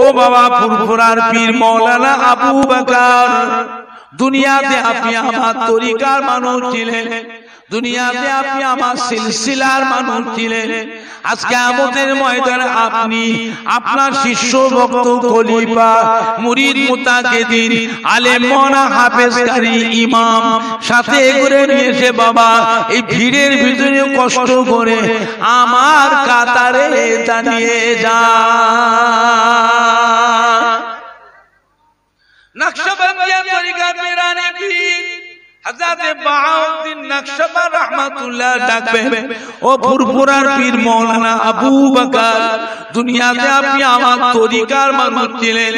ও বাবা ফুরফুরার পীর মৌলানা আবু বকর, দুনিয়াতে আপনি আমার তরিকার মানুষ ছিলেন, দুনিয়াতে আপনি আমার সিলসিলার মানুষ ছিলেন। আজকে আমাদের ময়দানে আপনি আপনার শিষ্য ভক্ত খলিফা মুরিদ মুতাকিদিন আলেম মাওলানা হাফেজ কারি ইমাম সাথে করে নিয়ে এসে বাবা এই ভিড়ের ভিতরে কষ্ট করে আমার কাতারে দাঁড়িয়ে যান। নকশবন্দিয়া তরিকা পীরানে পীর হযরত বাহাউদ্দিন নকশবন্দ রাহমাতুল্লাহ ডাকবেন, ও ফুরফুরার পীর মাওলানা আবু বকর, দুনিয়াতে আপনি আমার তরিকার মানুষ ছিলেন,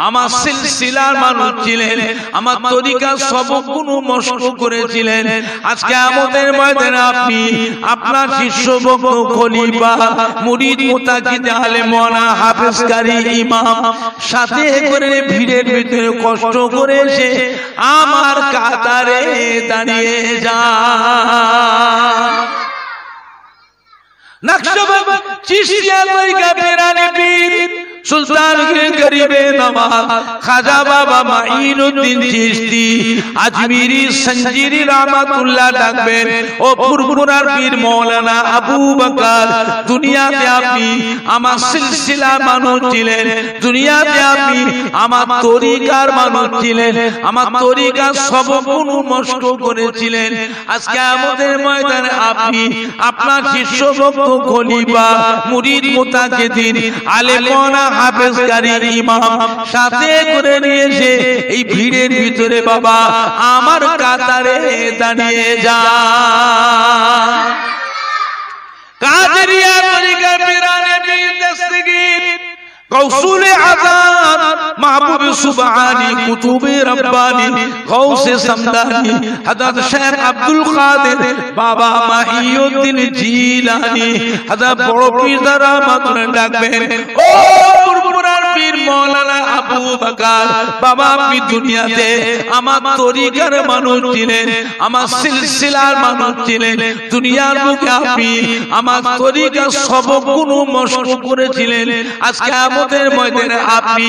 আমার সিলসিলার মানুষ ছিলেন, আমার তরিকার সব গুণ মস্ত করেছিলেন। আজকে আমাদের ময়দানে আপনি আপনার শিষ্য ভক্ত খলিফা মুরিদ মুতাকিদ আলেম মাওলানা হাফেজ কারি ইমাম সাথে করে ভিড়ের ভিতরে কষ্ট করে এসে আমার কাতারে দাঁড়িয়ে যান। নকশবন্দ চিশতিয়া তরিকা পীরানে পীর সুলতান গরিবে নওয়াজ খাজা বাবা মাইনুদ্দিন চিশতি আজমিরি সঞ্জিরি রহমাতুল্লাহ ডাকবেন, ও ফুরফুরার পীর মাওলানা আবু বকর, দুনিয়াতে আপনি আমার সিলসিলার মানুষ ছিলেন, দুনিয়াতে আপনি আমার তরিকার মানুষ ছিলেন, আমার তরিকার সব গুণ নষ্ট করেছিলেন। আজকে আমাদের ময়দানে আপনি আপনার শিষ্য ভক্ত খলিফা মুরিদ মুতাকিদিন আলেম মাওলানা হাফেজ কারি ইমাম সাথে করে নিয়ে এসে এই ভিড়ের ভিতরে বাবা আমার কাতারে দাঁড়িয়ে যান। কাদেরিয়া তরিকা পীরানে পীর দস্তগীর গৌসুল আযাম মাহবুব সুবহানী কুতুবে রব্বানী গৌসে সমদানী হযরত শেখ আব্দুল কাদের বাবা মাহিউদ্দিন জিলানী হযরত বড় পীর রহমাতুল্লাহ ডাকবেন, ও ফুরফুরার পীর মাওলানা আবু বকর, বাবা আপনি দুনিয়াতে আমার তরিকার মানুষ ছিলেন, আমার সিলসিলার মানুষ ছিলেন, দুনিয়ার বুকে আপনি আমার তরিকার সব গুণ নষ্ট করেছিলেন। আজকে আমাদের ময়দানে আপনি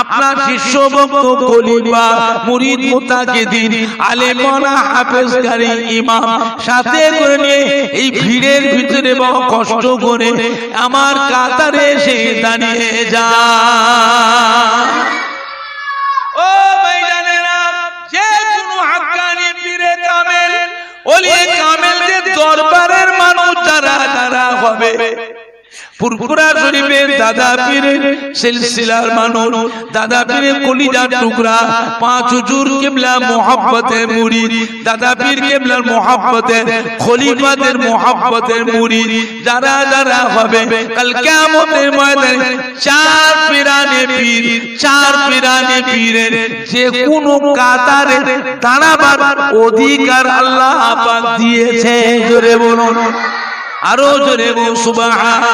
আপনার শিষ্য ভক্ত খলিফা মুরিদ মুতাকিদিন আলেম মাওলানা হাফেজ কারি ইমাম সাথে করে নিয়ে এই ভিড়ের ভিতরে বড় কষ্ট করে আমার কাতারে এসে দাঁড়িয়ে যান। ও ভাইজানেরা, যে কোনো হাক্কানি পীরে কামেল ওলিয়ে কামেলদের দরবারের মানুষ যারা যারা হবে, ফুরফুরা শরীফের দাদা পীরের সিলসিলার মানুষ, দাদা পীরের কলিজার টুকরা, পাঁচ হুজুর কিবলা মুহাব্বতের মুরিদ, দাদা পীর কিবলার মুহাব্বতের খলিফাদের মুহাব্বতের মুরিদ যারা যারা হবে, কাল কিয়ামতের ময়দানে চার পীরানে পীর, চার পীরানে পীরের যে কোন কাতারে দাঁড়াবার অধিকার আল্লাহ পাক দিয়েছে। জোরে বলুন, আরো জোরে বলুন সুবহান।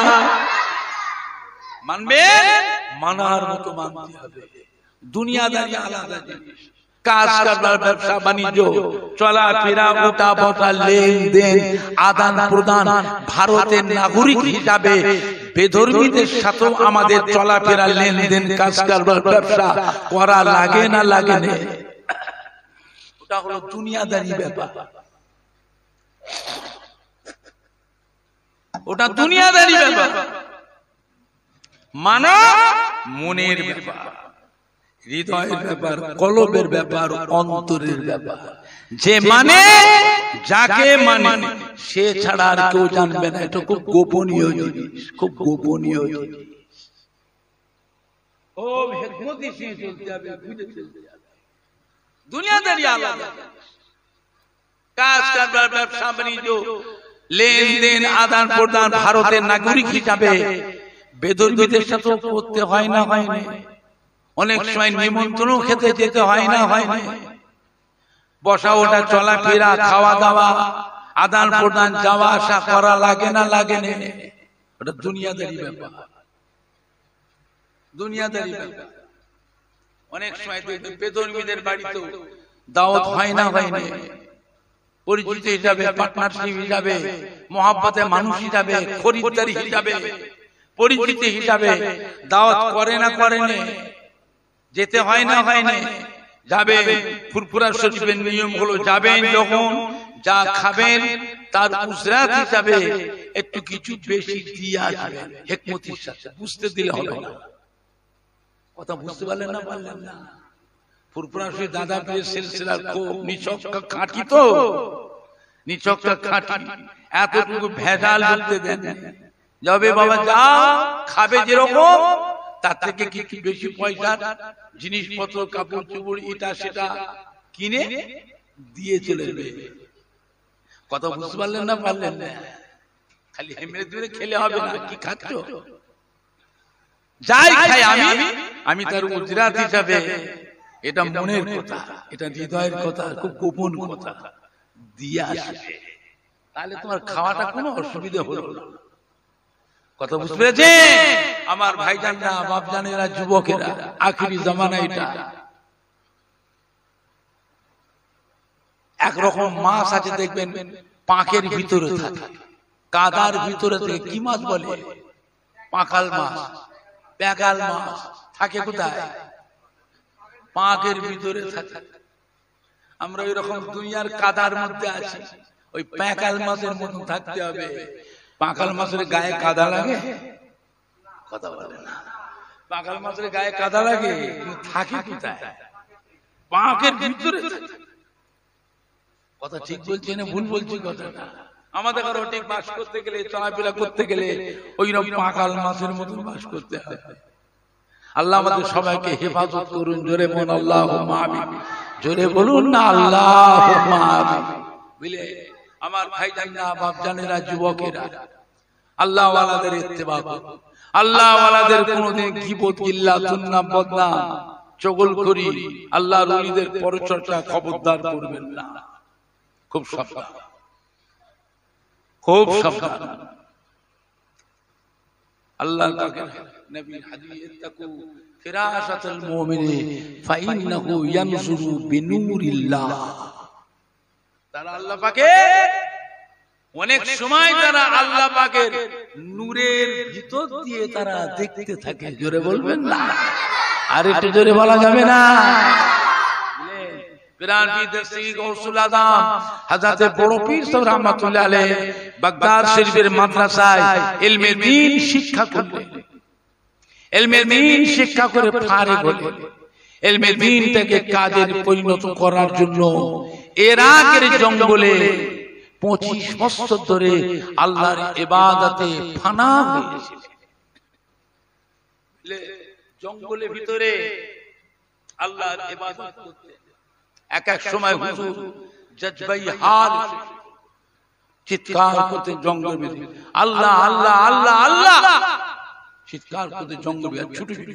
মানবেন, মানার মতো মানতে হবে। দুনিয়াদারি আলাদা জিনিস, কাজ কারবার ব্যবসা বাণিজ্য চলাফেরা উঠা বসা লেনদেন আদান প্রদান, ভারতের নাগরিক হিসাবে বেধর্মীদের সাথেও আমাদের চলাফেরা লেনদেন কাজ কারবার ব্যবসা করা লাগে না লাগে না, ওটা হলো দুনিয়াদারি ব্যাপার, ওটা দুনিয়াদারি ব্যাপার। মানা মনের ব্যাপার, হৃদয়ের ব্যাপার, কলবের ব্যাপার, অন্তরের ব্যাপার। যে মানে যাকে মানে সে ছাড়া আর কেউ জানবে না। এটা খুব গোপনীয় জিনিস, খুব গোপনীয় জিনিস। ও হিকমতি সে চলতে হবে, বুঝে চলতে হবে। দুনিয়াদারি আলাদা, কাজ কারবার ব্যবসা বাণিজ্য লেনদেন আদান প্রদান ভারতের নাগরিক হিসাবে বেদর্মীদের সাথে করতে হয় না হয় না, অনেক সময় নিমন্ত্রণ খেতে যেতে হয় না হয় না, বসা ওঠা চলাফেরা খাওয়া দাওয়া আদান প্রদান যাওয়া আসা করা লাগে না লাগে না, ওটা দুনিয়াদারি ব্যাপার, দুনিয়াদারি ব্যাপার। অনেক সময় বেদর্মীদের বাড়িতেও দাওয়াত হয় না হয় না, পরিচিত হিসাবে, পার্টনারশিপ হিসাবে, মহাব্বতে মানুষ হিসাবে, খরিদ্দারি হিসাবে পরিচিতি হিসাবে দাওয়াত করে না করেনি, যেতে হয় না হয়নি, যাবে। ফুরফুরা শরীফের নিয়ম হলো যাবেন যখন যা খাবেন তার উজরাত হিসাবে একটু কিছু বেশি দিয়ে আসবেন, হিকমতির সাথে। বুঝতে দিলে হবে না, কথা বুঝতে পারলেন না? পারলেন না? ফুরফুরা শরীফ দাদা পীরের সিলসিলার খুব নিছকটা খাঁটি, তো নিছকটা খাঁটি, এতটুকু ভেজাল ঢুকতে দেন। যাবে বাবা, যা খাবে যেরকম তার থেকে কিছু বেশি পয়সা জিনিসপত্র, কাপড় চোপড়, এটা সেটা কিনে দিয়ে চলে যাবে। কথা বুঝতে পারলেন না? পারলেন না? খালি হেমরে ধরে খেলে হবে না। কি খাচ্ছ? যাই খাই আমি তার উজরাত হিসাবে, এটা মনের কথা, এটা হৃদয়ের কথা, খুব গোপন কথা দিয়ে আসবে। তাহলে তোমার খাওয়াটা কোনো অসুবিধা হলো না। কথা বুঝতে পেরেছে আমার ভাইজানরা, বাপজানেরা, যুবকেরা? আখিরি জামানা এটা। একরকম মাছ আছে দেখবেন পাঁকের ভিতরে থাকে, কাদার ভিতরে থেকে। কি মাছ বলে? পাকাল মাছ, প্যাকাল মাছ থাকে কোথায়? পাঁকের ভিতরে থাকে। আমরা ওই রকম দুনিয়ার কাদার মধ্যে আছি, ওই প্যাকাল মাছের মতন থাকতে হবে। পাকাল মাছের গায়ে কাদা লাগে? কথা বলে না। পাকাল মাছের গায়ে কাদা লাগে, থাকে কোথায়? পাঁকের ভিতরে। কথা ঠিক বলছি না ভুল বলছি কথাটা? আমাদের ঘরে ঠিক বাস করতে গেলে, চলাফেরা করতে গেলে ওই রকম পাকাল মাছের মতন বাস করতে হবে। আল্লাহ আমাদের সবাইকে হেফাজত করুন। জোরে বলুন আল্লাহুম্মা আমিন। জোরে বলুন না আল্লাহুম্মা আমিন। বুঝলে আমার ভাইজানরা, বাপজানেরা, যুবকেরা, আল্লাহ ওয়ালাদের ইত্তেবা করুন। আল্লাহ ওয়ালাদের কোনদিন গীবত, গিল্লা, তুলনা, বদনাম, চগলখড়ি, আল্লাহর ওলিদের পরচর্চা খবরদার করবেন না। খুব সাবধান, খুব সাবধান। আল্লাহর পাকের নবীর হাদিস, ইত্তাকু ফিরাশাতাল মুমিনি ফাইন্নাহু ইয়ানজুরু বিনুরিল্লাহ। তারা আল্লাহ পাকের অনেক সময় তারা আল্লাহ পাকের নূরের ভিতর দিয়ে তারা দেখতে থাকে। জোরে বলবেন না? আর একটু জোরে বলা যাবে না? বড় পীর সাহেব রাহমাতুল্লাহ আলাইহি বাগদাদ শরীফের মাদ্রাসায় ইলমে দ্বীন শিক্ষা করলেন। ইলমে দ্বীন শিক্ষা করে ফারিগ হলেন। ইলমে দ্বীনটাকে কাজে পরিণত করার জন্য ইরাকের জঙ্গলে 25 বছর ধরে আল্লাহর ইবাদতে ফানা হয়েছিল। জঙ্গলের ভিতরে আল্লাহর ইবাদত করতে এক এক সময় হুজুর জজবাই হাল চিৎকার করতে জঙ্গলের ভিতরে, আল্লাহ আল্লাহ আল্লাহ আল্লাহ চিৎকার করতে জঙ্গলে ছুটে ছুটে।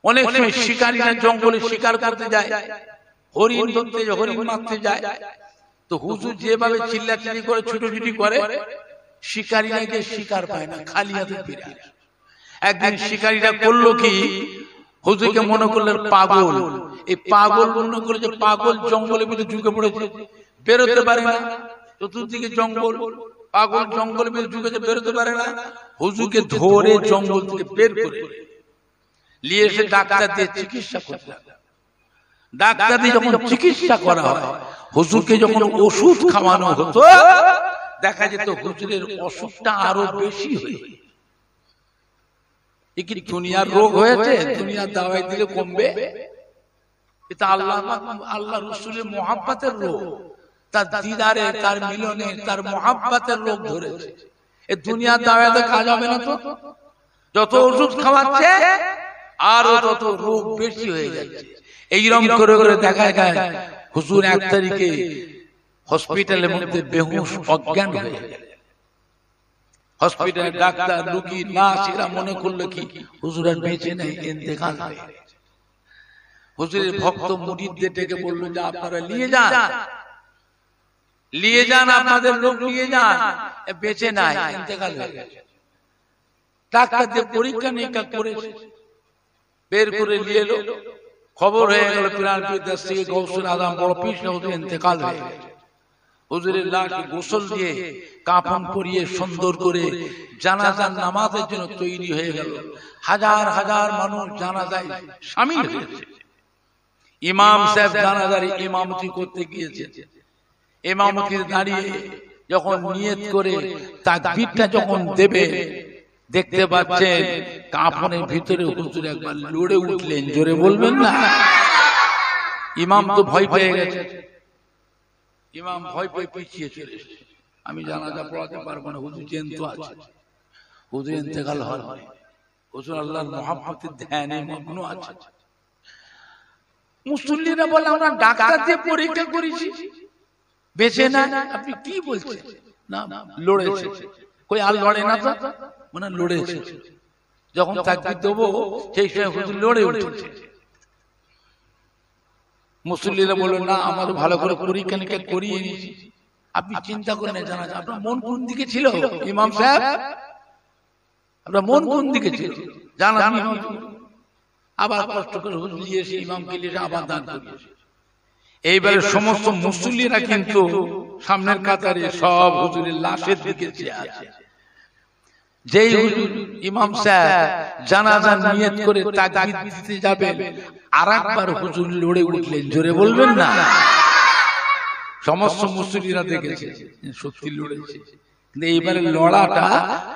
অনেক সময় শিকারীরা জঙ্গলে শিকার করতে যায়, হরিণ ধরতে, হরিণ মারতে যায়। তো হুজুর যেভাবে চিল্লাচিল্লি করে ছুটোছুটি করে, শিকারীরা গিয়ে শিকার পায় না, খালি হাতে ফিরে আসে। একদিন শিকারীরা করলো কি, হুজুরকে মনে করলেন পাগল। এই পাগল মনে করে যে পাগল জঙ্গলের ভিতরে ঢুকে পড়েছে, বেরোতে পারে না। চতুর্দিকে জঙ্গল, পাগল জঙ্গলের ভিতরে ঢুকেছে, বেরোতে পারে না। হুজুরকে ধরে জঙ্গল থেকে বের করে নিয়ে এসে ডাক্তার দিয়ে চিকিৎসা করতে হবে। ডাক্তার দিয়ে যখন চিকিৎসা করা হয়, হুজুরকে যখন ওষুধ খাওয়ানো হতো, দেখা যেত হুজুরের অসুখটা আরো বেশি হয়ে। এ কি দুনিয়ার রোগ হয়েছে? দুনিয়ার দাওয়াই দিলে কমবে? এটা আল্লাহ আল্লাহ রাসূলের মুহাব্বতের রোগ, তার দিদারে, তার মিলনে, তার মুহাব্বতের রোগ ধরেছে। এই দুনিয়ার দাওয়াতে কাজ হবে না তো। যত ওষুধ খাওয়াচ্ছে আরো তত রোগ বেশি হয়ে যাচ্ছে। এইরকম করে করে দেখা যায় হুজুর 1 তারিখে হসপিটালের মধ্যে বেহুশ, অজ্ঞান হয়ে গেলেন। হসপিটালে ডাক্তার, রোগী, নার্সরা মনে করলো কি হুজুর আর বেঁচে নেই, ইন্তেকাল হয়ে গেছে। হুজুরের ভক্ত মুরিদদের ডেকে বলল যে আপনারা নিয়ে যান, নিয়ে যান, আপনাদের লোক নিয়ে যান, বেঁচে নাই, ইন্তেকাল হয়ে গেছে। ডাক্তার দিয়ে পরীক্ষা নিরীক্ষা করে বের করে নিয়ে এলো। খবর হয়ে গেল পিরানপুর দেশ থেকে গৌসুল আজম বড় পীর হুজুর ইন্তেকাল হয়ে গেছে। হুজুরের লাশকে গোসল দিয়ে কাফন পরিয়ে সুন্দর করে জানাজার নামাজের জন্য তৈরি হয়ে গেল। হাজার হাজার মানুষ জানাজায় শামিল হয়েছে। ইমাম সাহেব জানাজার ইমামতি করতে গিয়েছে। ইমামতির দাঁড়িয়ে যখন নিয়ত করে তাকবীরটা যখন দেবে, দেখতে পাচ্ছেন কাফনের ভিতরে হুজুর একবার লড়ে উঠলেন। জোরে বলবেন না? ইমাম তো ভয় পেয়ে গেছে। ইমাম ভয় পেয়ে পিছিয়ে চলে এসেছে। আমি জানাজা পড়াতে পারবো না, হুজুর জ্যান্ত আছে। হুজুর ইন্তেকাল হয়, হুজুর আল্লাহর মহব্বতের ধ্যানে মগ্ন আছে। মুসল্লিরা বলে আমরা ডাক্তার দিয়ে পরীক্ষা করেছি, বেঁচে না। আপনি কি বলছেন? না, লড়েছে। কই আর লড়ে না তো? মানে লড়েছে। যখন তাকবীর দেবো সেই সময় হুজুর লড়ে উঠেছে। মুসল্লিরা বলল না, আমার ভালো করে পরীক্ষা নিরীক্ষা করিয়ে নিয়েছি, আপনি চিন্তা করেন না। জানা আপনার মন কোন দিকে ছিল? ইমাম সাহেব আপনার মন কোন দিকে ছিল জানান। আবার কষ্ট করে হুজুর এসে ইমামকে নিয়ে আবার দান করিয়েছে। এইবারে সমস্ত মুসল্লিরা কিন্তু সামনের কাতারে সব হুজুরের লাশের দিকে চেয়ে আছে। যেই হুজুর ইমাম সাহেব জানাজা নিয়ত করে তাকবীর দিতে যাবেন, আরেকবার হুজুর লড়ে উঠলেন। জোরে বলবেন না? সমস্ত মুসল্লিরা দেখেছে সত্যি লড়েছে, কিন্তু এইবারে লড়াটা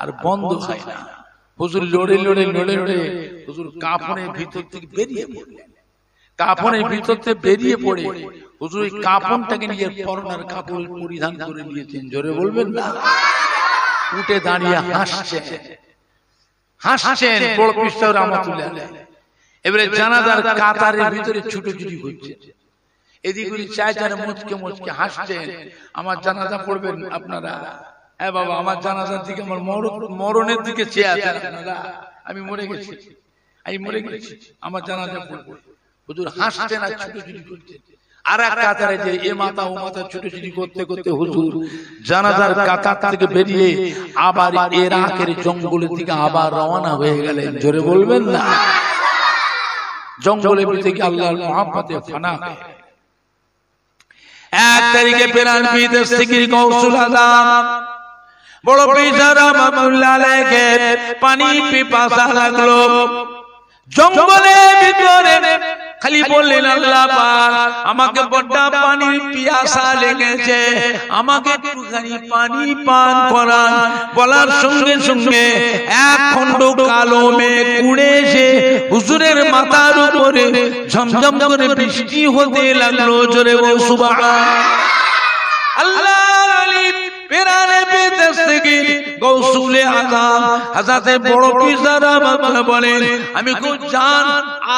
আর বন্ধ হয় না। হুজুর লড়ে লড়ে লড়ে লড়ে হুজুর কাফনের ভিতর থেকে বেরিয়ে পড়লেন। কাফনের ভিতর থেকে বেরিয়ে পড়ে হুজুর এই কাফনটাকে নিজের পরনের কাপড় পরিধান করে নিয়েছেন। জোরে বলবেন না? উঠে দাঁড়িয়ে হাসছেন, হাসছেন বড় পীর রাহমাতুল্লাহ আলাইহি। এবারে জানাজার কাতারের ভিতরে ছুটোছুটি করছে, এদিক ওদিক চাইছেন, মুচকে মুচকে হাসছেন। আমার জানাজা পড়বেন আপনারা? হ্যাঁ বাবা, আমার জানাজার দিকে, আমার মরণের দিকে চেয়ে আছেন আপনারা। আমি মরে গেছি, আমি মরে গেছি, আমার জানাজা পড়বে। হুজুর হাসছেন আর ছুটোছুটি করছেন। আর এক কাতারে যে এ মাথা ও মাথা ছুটোছুটি করতে করতে হুজুর জানাজার কাতার থেকে বেরিয়ে আবার ইরাকের জঙ্গলের দিকে আবার রওনা হয়ে গেলেন। জোরে বলবেন না? জঙ্গলের ভিতরে আল্লাহর মহব্বতে ফানা হয়ে 1 তারিখে পেরান পীর দস্তগীর গৌসুল আজম বড় পীর রাহমাতুল্লাহ আলাইহি পানি পিপাসা লাগলো। জঙ্গলের ভিতরে খালি বললেন, আল্লাহ পাক আমাকে বড় পানির পিয়াসা লেগেছে, আমাকে একটুখানি পানি পান করান। বলার সঙ্গে সঙ্গে এক খণ্ড কালো মেঘ উড়ে এসে হুজুরের মাথার উপরে ঝমঝম করে বৃষ্টি হতে লাগলো। জোরে বল সুবহানাল্লাহ। আল্লাহ আলিম পেরানে পীর দস্তগীর গৌসুল আজম হযরত বড় পীর রাহমাতুল্লাহ বলেন, আমি খুব জান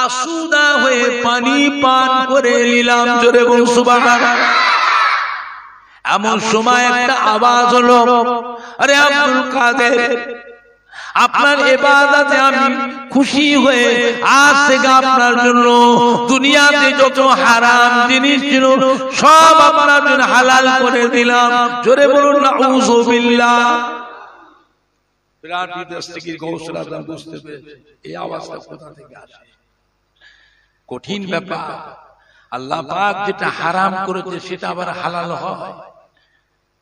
আসুদা হয়ে পানি পান করে নিলাম। জোরে বল সুবহানাল্লাহ। এমন সময় একটা আওয়াজ হলো, আরে আব্দুল কাদের, আপনার ইবাদতে আমি খুশি হয়ে আজ থেকে আপনার জন্য দুনিয়াতে যত হারাম জিনিস ছিল সব আপনার জন্য হালাল করে দিলাম। জোরে বলুন নাউযু বিল্লাহ। বিরাট দস্তগীর গৌসুল আজম বুঝতে পেরেছে এই আওয়াজটা কোথা থেকে আসে। কঠিন ব্যাপার। আল্লাহ পাক যেটা হারাম করেছে সেটা আবার হালাল হয়,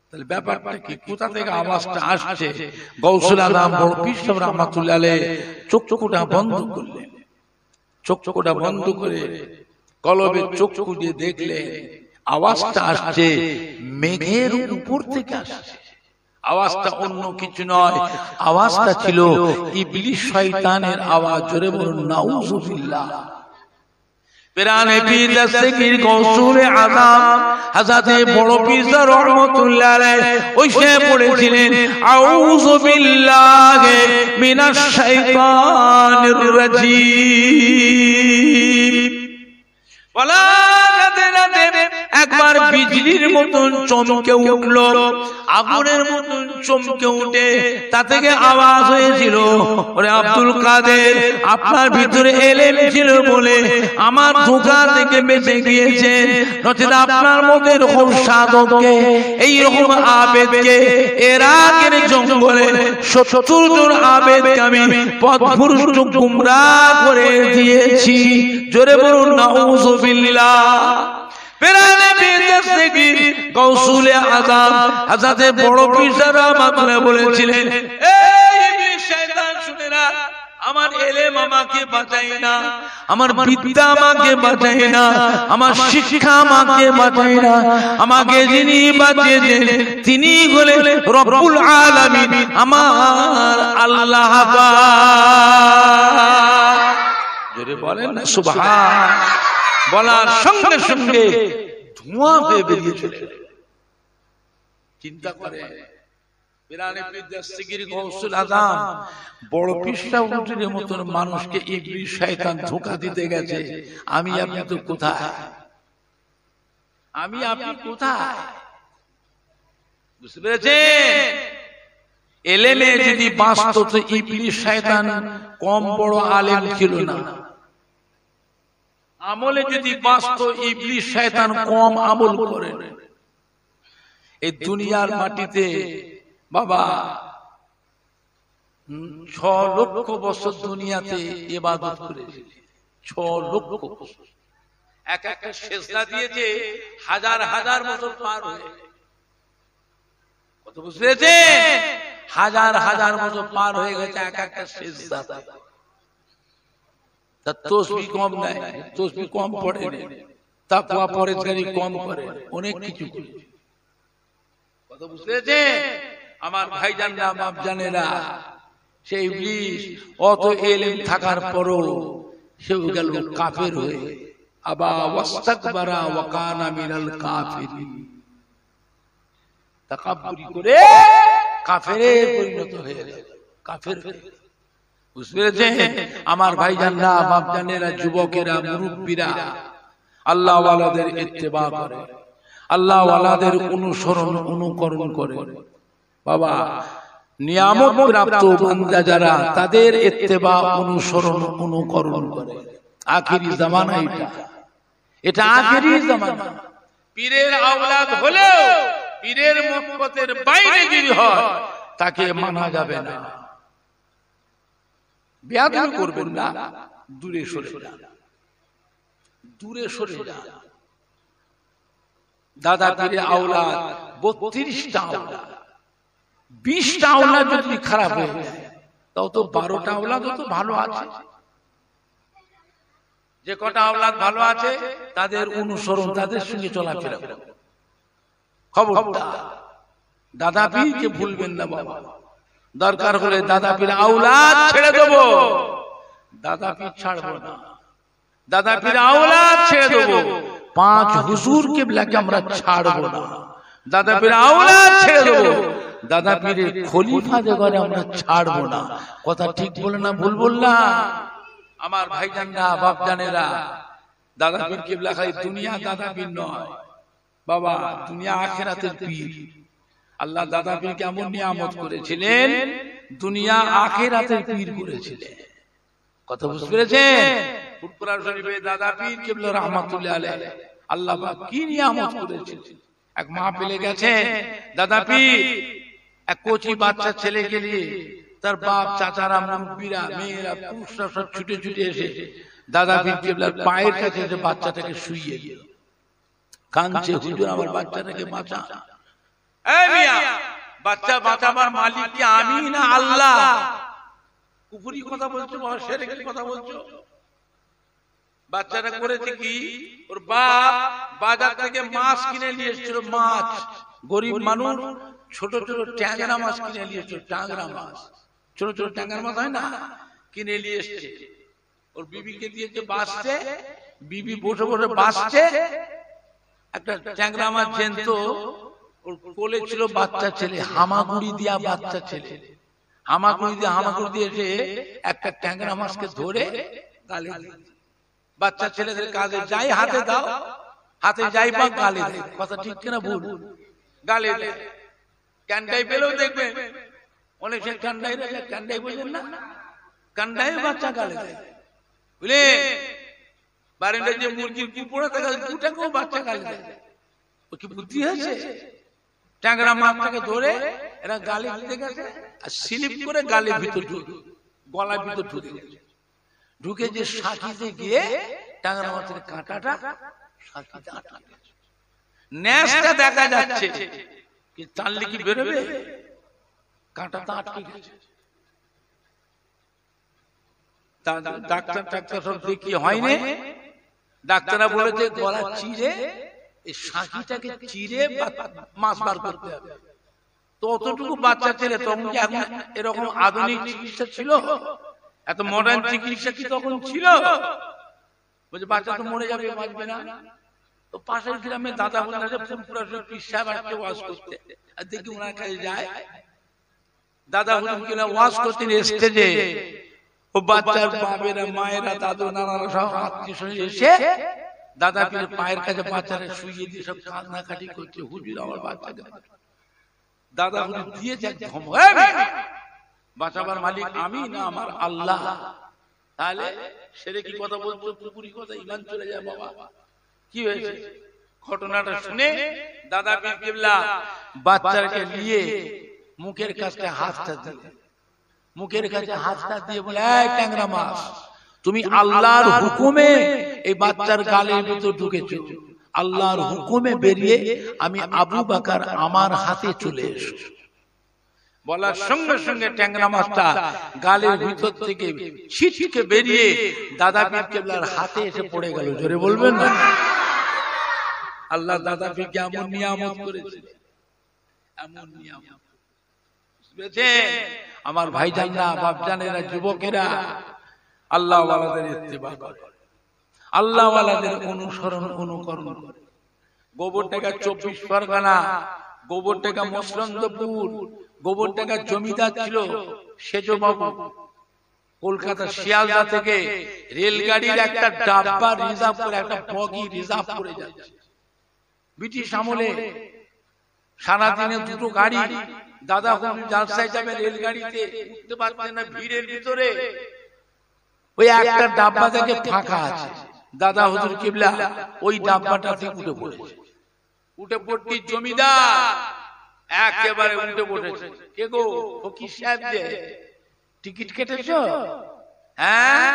তাহলে ব্যাপারটা কি? কোথা থেকে আওয়াজটা আসছে? গৌসুল আজম বড় পীর সাহেব রাহমাতুল্লাহ আলাইহি চক্ষুটা বন্ধ করলেন। চক্ষুটা বন্ধ করে কলবে চক্ষু দিয়ে দেখলেন আওয়াজটা আসছে মেঘের উপর থেকে আসছে। আওয়াজটা অন্য কিছু নয়, আওয়াজটা ছিল ইবলিস শয়তানের আওয়াজ। জোরে বলুন নাউযু বিল্লাহ। পেরানে পীর দস্তগীর গৌসুল আজম হযরত বড় পীর রাহমাতুল্লাহ আলাইহি ওই সে পড়েছিলেন, আউযু বিল্লাহি মিনাশ শাইতানির রাজীম। ওয়ালা একবার বিজলির মতন চমকে উঠল, আগুনের মতন চমকে উঠে তা থেকে আওয়াজ হয়েছিল, ওরে আব্দুল কাদের, আপনার ভিতরে এলেম ছিল বলে আমার ধোঁকা থেকে বেঁচে গিয়েছেন, নচেত আপনার মধ্যে এরকম সাধককে, এইরকম আবেদকে ইরাকের জঙ্গলে ৭০ জন আবেদকে আমি পথভ্রষ্ট গুমরাহ করে দিয়েছি। জোরে বলুন নাউযু বিল্লাহ। পেরানে পীর দস্তগীর গৌসুল আযম হযরত বড় পীর রাহমাতুল্লাহ বলেছিলেন, এই ইবলিস শয়তান শুনে না, আমার এলেম আমাকে বাঁচায় না, আমার বিদ্যা আমাকে বাঁচায় না, আমার শিক্ষা আমাকে বাঁচায় না, আমাকে যিনি বাঁচিয়েছেন তিনি হলেন রব্বুল আলামিন, আমার আল্লাহ পাক। জোরে বলেন না সুবহান। বলার সঙ্গে সঙ্গে ধোঁয়া হয়ে বেরিয়ে চলে গেল। চিন্তা করে পিরানে পীর দস্তগীর গৌসুল আযম বড় পীরটা উটের মতন মানুষকে ইবলিস শয়তান ধোঁকা দিতে গেছে। আমি আপনি তো কোথায়? আমি আপনি কোথায়? বুঝতে পেরেছেন? এলেমে যদি বাঁচত তো ইবলিস শয়তান কম বড় আলেম ছিল না। আমলে যদি বাঁচত ইবলিস শয়তান কম আমল করে। এই দুনিয়ার মাটিতে বাবা 6 লক্ষ বছর দুনিয়াতে ইবাদত করেছে। 6 লক্ষ বছর এক একটা সিজদা দিয়েছে, হাজার হাজার বছর পার হয়ে। কত বুঝেছে? হাজার হাজার বছর পার হয়ে গেছে এক একটা সিজদা। তার তাসবিহ কম নাই, তাসবিহ কম পড়ে না, তাকওয়া পরহেজগারি কম করে, অনেক কিছু করে। কত বুঝেছে আমার ভাইজানরা বাপজানেরা? সেই ইবলিস অত ইলম থাকার পরও সেও গেল কাফের হয়ে। আবা ওয়াস্তাকবারা ওয়া কানা মিনাল কাফিরিন, তাকাব্বুরি করে কাফেরে পরিণত হয়ে গেল। কাফের বুঝতে পেরেছেন আমার ভাইজানরা বাপজানেরা, যুবকেরা, মুরব্বীরা? আল্লাহ ওয়ালাদের ইত্তেবা করে, আল্লাহ ওয়ালাদের অনুসরণ অনুকরণ করে। বাবা নিয়ামত প্রাপ্ত বান্দা যারা, তাদের ইত্তেবা অনুসরণ অনুকরণ করে। আখিরি জামানা এটা আখিরি জামানা। পীরের আওলাদ হলেও পীরের মক্তবের বাইরে যদি হয় তাকে মানা যাবে না। বেয়াদবি করবেন না, দূরে সরে যান, দূরে সরে যান। দাদা পীরের আওলাদ 32টা আওলাদ, 20টা আওলাদ যদি খারাপ হয়ে যায় তাও তো 12টা আওলাদ তো ভালো আছে। যে কটা আওলাদ ভালো আছে তাদের অনুসরণ, তাদের সঙ্গে চলাফেরা। খবরদার দাদা পীরকে ভুলবেন না বাবা। দরকার হলে দাদা পীর আওলাদ ছেড়ে দেব, দাদা পীর ছাড়বো না। দাদা পীর আওলাদ ছেড়ে দেব, 5 হুজুর কিবলাকে আমরা ছাড়বো না। দাদা পীর আওলাদ ছেড়ে দেব, দাদা পীরের খলিফা দেগরে আমরা ছাড়বো না। কথা ঠিক বলে না ভুল বললাম? আমার ভাইজানরা বাপজানেরা, দাদা পীর কিবলা খালি দুনিয়া দাদা পীর নয় বাবা, দুনিয়া আখিরাতের পীর। আল্লাহ দাদা পীরকে এমন নিয়ামত করেছিলেন, দুনিয়া আখিরাতের পীর করেছিলেন। কথা বুঝতে পেরেছেন? ফুরফুরা শরীফে দাদা পীর কিবলা রাহমাতুল্লাহ আলাইহি আল্লাহ পাক কি নিয়ামত করেছিলেন। এক মাহফিলে গেছেন দাদা পীর, এক কোচি বাচ্চা ছেলেকে নিয়ে তার বাপ, চাচারা, মুরব্বীরা, মেয়েরা, পুরুষরা সব ছুটে ছুটে এসে দাদা পীর কিবলার পায়ের কাছে এসে বাচ্চাটাকে শুইয়ে দিল। কাঁদছে, হুজুর আমার বাচ্চাটাকে বাঁচা। এই মিয়া, বাচ্চা বাঁচাবার মালিক কি আমি না আল্লাহ? কুফরি কথা বলছো, শিরকের কথা বলছো। বাচ্চাটা করেছে কি, ওর বাপ বাজার থেকে মাছ কিনে নিয়ে এসেছিল। মাছ, গরিব মানুষ ছোট ছোট ট্যাংরা মাছ কিনে নিয়ে এসেছিল। ট্যাংরা মাছ, ছোট ছোট ট্যাংরা মাছ হয় না, কিনে নিয়ে এসছে। ওর বিবিকে দিয়েছে বাঁচতে, বিবি বসে বসে বাঁচছে। একটা ট্যাংরা মাছ জ্যান্ত, ওর কোলে ছিল বাচ্চা ছেলে, হামাগুড়ি দিয়া বাচ্চা ছেলে, হামাগুড়ি দিয়ে এসে একটা ট্যাংরা মাছকে ধরে গালে দিয়েছে। বাচ্চা ছেলেদের কাজে যাই হাতে দাও, হাতে যাই পাক গালে দেয়। কথা ঠিক কিনা ভুল? গালে দেয়। কান্ডাই পেলেও দেখবেন অনেক সে কান্ডাই, কান্ডাই বোঝেন না, কান্ডাই বাচ্চা গালে দেয়। বুঝলে বারান্দায় যে মুরগির কু পড়ে থাকে, কুটাকেও বাচ্চা গালে দেয়। ও কি বুদ্ধি আছে? ট্যাংরা মাছটাকে ধরে এরা গালে দিতে গেছে, আর স্লিপ করে গালের ভিতর ঢুকে, গলার ভিতর ঢুকে গেছে। ঢুকে যে সাকিতে গিয়ে ট্যাংরা মাছের কাঁটাটা সাকিতে আটকে গেছে। ন্যাসটা দেখা যাচ্ছে, কি টানলে কি বেরোবে? কাঁটা তো আটকে গেছে। ডাক্তার সব দেখি হয়নি। ডাক্তাররা বলেছে গলা চিরে এই শাঁখিটাকে চিরে মাছ বার করতে হবে। তো অতটুকু বাচ্চা ছেলে, তখন কি এখন এরকম আধুনিক চিকিৎসা ছিল? এত মডার্ন চিকিৎসা কি তখন ছিল? বলছে বাচ্চা তো মরে যাবে, বাঁচবে না। তো পাশের গ্রামে দাদা বলছে ফুলপুরা পীর সাহেব আসছে ওয়াজ করতে, আর দেখি ওনার কাছে যায়। দাদা হুজুর ওয়াজ করতেন স্টেজে, ও বাচ্চার বাবেরা, মায়েরা, দাদু, নানারা সব আত্মীয় এসে দাদা পীরের পায়ের কাছে বাচ্চারা শুইয়ে দিয়ে সব কান্নাকাটি করছে, হুজুর আমার বাচ্চাকে। দাদা হুজুর দিয়েছে একদম, বাঁচাবার মালিক আমি না আমার আল্লাহ। তাহলে সেরে কি কথা বলতো, পুকুরি কথা, ইমান চলে যায় বাবা। কি হয়েছে ঘটনাটা শুনে দাদা পীর কেবলা বাচ্চাকে নিয়ে মুখের কাছে হাতটা দিলেন। মুখের কাছে হাতটা দিয়ে বলে, এই ট্যাংরা মাছ, তুমি আল্লাহর হুকুমে এই বাচ্চার গালের ভিতর ঢুকেছো, আল্লাহর হুকুমে বেরিয়ে আমি আবু বকর আমার হাতে চলে এসো। বলার সঙ্গে সঙ্গে ট্যাংরা মাছটা গালের ভিতর থেকে ছিটকে বেরিয়ে দাদা পীর কেবলার হাতে এসে পড়ে গেল। জোরে বলবেন না? আল্লাহ দাদা পীরকে এমন নিয়ামত করেছে, এমন নিয়ামত। আমার ভাইজানরা, বাপজানেরা, যুবকেরা, আল্লাহ ওয়ালাদের ইত্তেবা করে, আল্লাহ ওয়ালাদের অনুসরণ অনুকরণ করে। গোবরডাঙ্গা 24 পরগনা, গোবরডাঙ্গা মসলন্দপুর, গোবরডাঙ্গার জমিদার ছিল সেজবাবু। কলকাতা শিয়ালদা থেকে রেলগাড়ির একটা ডাব্বা রিজার্ভ করে, একটা বগি রিজার্ভ করে যাচ্ছে। ব্রিটিশ আমলে সারাদিনে দুটো গাড়ি, দাদা হুজুর জালসায় যাবে রেলগাড়িতে, উঠতে পারতেন না ভিড়ের ভিতরে। ওই একটা ডাব্বা থেকে ফাঁকা আছে, দাদা হুজুর কিবলা ওই ডাব্বাটাতে উঠে পড়েছে। উঠে পড়তে জমিদার একেবারে উঠে পড়েছে। কে গো ফকির সাহেব, যে টিকিট কেটেছো? হ্যাঁ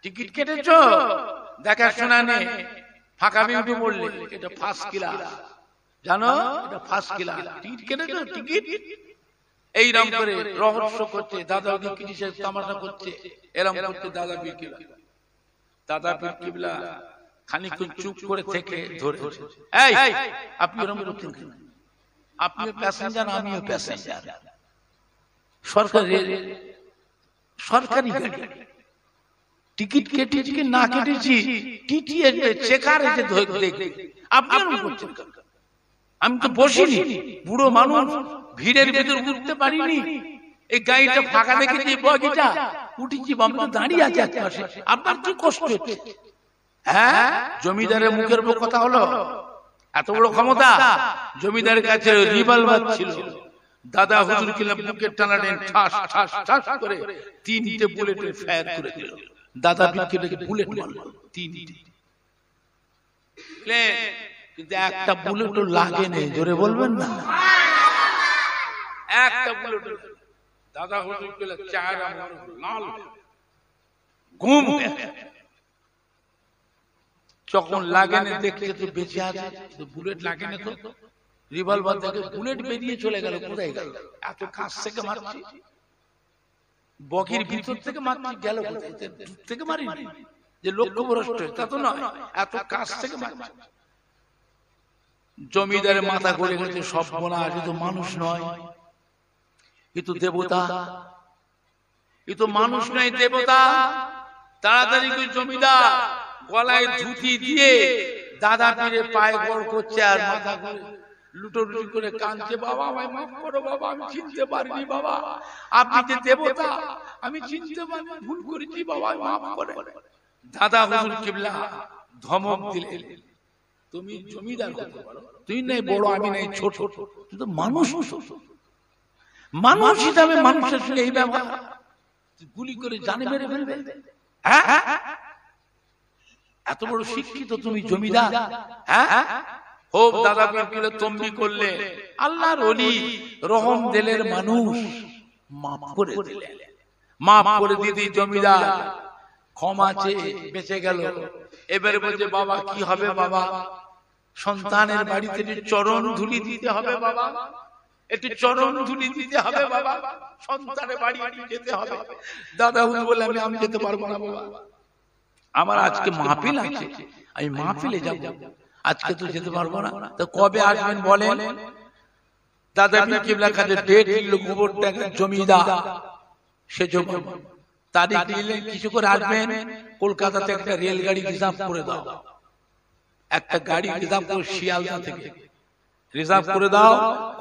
টিকিট কেটেছো? দেখাশোনা নেই, ফাঁকা উঠে পড়লে। এটা ফার্স্ট ক্লাস, জানো এটা ফার্স্ট ক্লাস। টিকিট কেটেছো? টিকিট এইরকম করে রহস্য করছে, দাদা কিসের তামাশা করছে, এরকম করতে দাদা পীর কিবলা, দাদা পীর কিবলা খানিকক্ষণ চুপ করে থেকে ধরে, এই আপনি এরকম করছেন কেন? আপনিও প্যাসেঞ্জার, আমিও প্যাসেঞ্জার। সরকারি গাড়ি, টিকিট কেটেছি কি না কেটেছি টিটি চেকার এসে দেখবে, আপনি এরকম করছেন কেন? আমি তো বসিনি, বুড়ো মানুষ, ভিড়ের ভিতর উঠতে পারিনি। এই গাড়িটা ফাঁকা দেখেছি, বগিটা উঠেছি, আমি তো দাঁড়িয়ে আছি আশেপাশে, আপনার কি কষ্ট হচ্ছে? হ্যাঁ, জমিদারের মুখের উপর কথা হলো, এত বড় ক্ষমতা। জমিদারের কাছে রিভলভার ছিল, দাদা হুজুর কিলাম বুকের টানাটেন ঠাস ঠাস ঠাস করে 3টে বুলেটের ফায়ার করে দিল। দাদা পীরকে বুলেট মারল 3টে, কিন্তু একটা বুলেটও লাগে নেই। জোরে বলবেন না? একটা বুলেট। দাদা হুজুর কিলাম চেহারা লাল, ঘুম। যখন লাগেনে দেখছে তো বেঁচে আছে, বুলেট লাগেনে তো, রিভলভার থেকে বুলেট বেরিয়ে চলে গেল। কোথায় গেল? এত কাছ থেকে মারছি, বগির ভিতর থেকে মারছি, গেল কোথায়? দূর থেকে মারি যে লক্ষ্যভ্রষ্ট, তা তো নয়, এত কাছ থেকে মারছি। জমিদারের মাথা ঘুরে গেছে, সব বলা এ তো মানুষ নয়, এ তো দেবতা, এ তো মানুষ নয় দেবতা। তাড়াতাড়ি করে জমিদার গলায় ধুতি দিয়ে দাদা পীরের পায়ে গড় করছে, আর মাথা ঘুরে লুটোলুটি করে কাঁদছে, বাবা আমায় মাফ করো বাবা, আমি চিনতে পারিনি বাবা, আপনি যে দেবতা, আমি চিনতে পারিনি, ভুল করেছি বাবা, মাফ করে। দাদা হুজুর কিবলা ধমক দিলেন, তুমি জমিদার হতে পারো, তুই নাই বড়, আমি নাই ছোট, তুই তো মানুষ। মানুষ হিসাবে মানুষের সঙ্গে এই ব্যবহার, গুলি করে জানে মেরে ফেলবে? হ্যাঁ, এত বড় শিক্ষিত তুমি জমিদার? হ্যাঁ, হোক দাদা পীর তম্বি করলে, আল্লাহর ওলি, রহম দিলের মানুষ, মাফ করে দিলেন। মাফ করে দিদি জমিদার ক্ষমা চেয়ে বেঁচে গেল। এবারে বলছে বাবা কি হবে বাবা? সন্তানের বাড়িতে চরণ ধুলি দিতে হবে বাবা, একটু চরণ ধুলি দিতে হবে বাবা, সন্তানের বাড়ি যেতে হবে। দাদা বলে আমি যেতে পারবো না বাবা, আমার আজকে মাহফিল আছে, আমি মাহফিলে যাব, আজকে তো যেতে পারবো না। তো কবে আসবেন বলেন? দাদা পীর কিবলা কাছে ডেট দিল, গোবর টাকা জমিদার সে জমি তারিখ দিলেন, কিছু করে আসবেন। কলকাতাতে একটা রেলগাড়ি রিজার্ভ করে দাও, একটা গাড়ি রিজার্ভ করে শিয়ালদা থেকে রিজার্ভ করে দাও,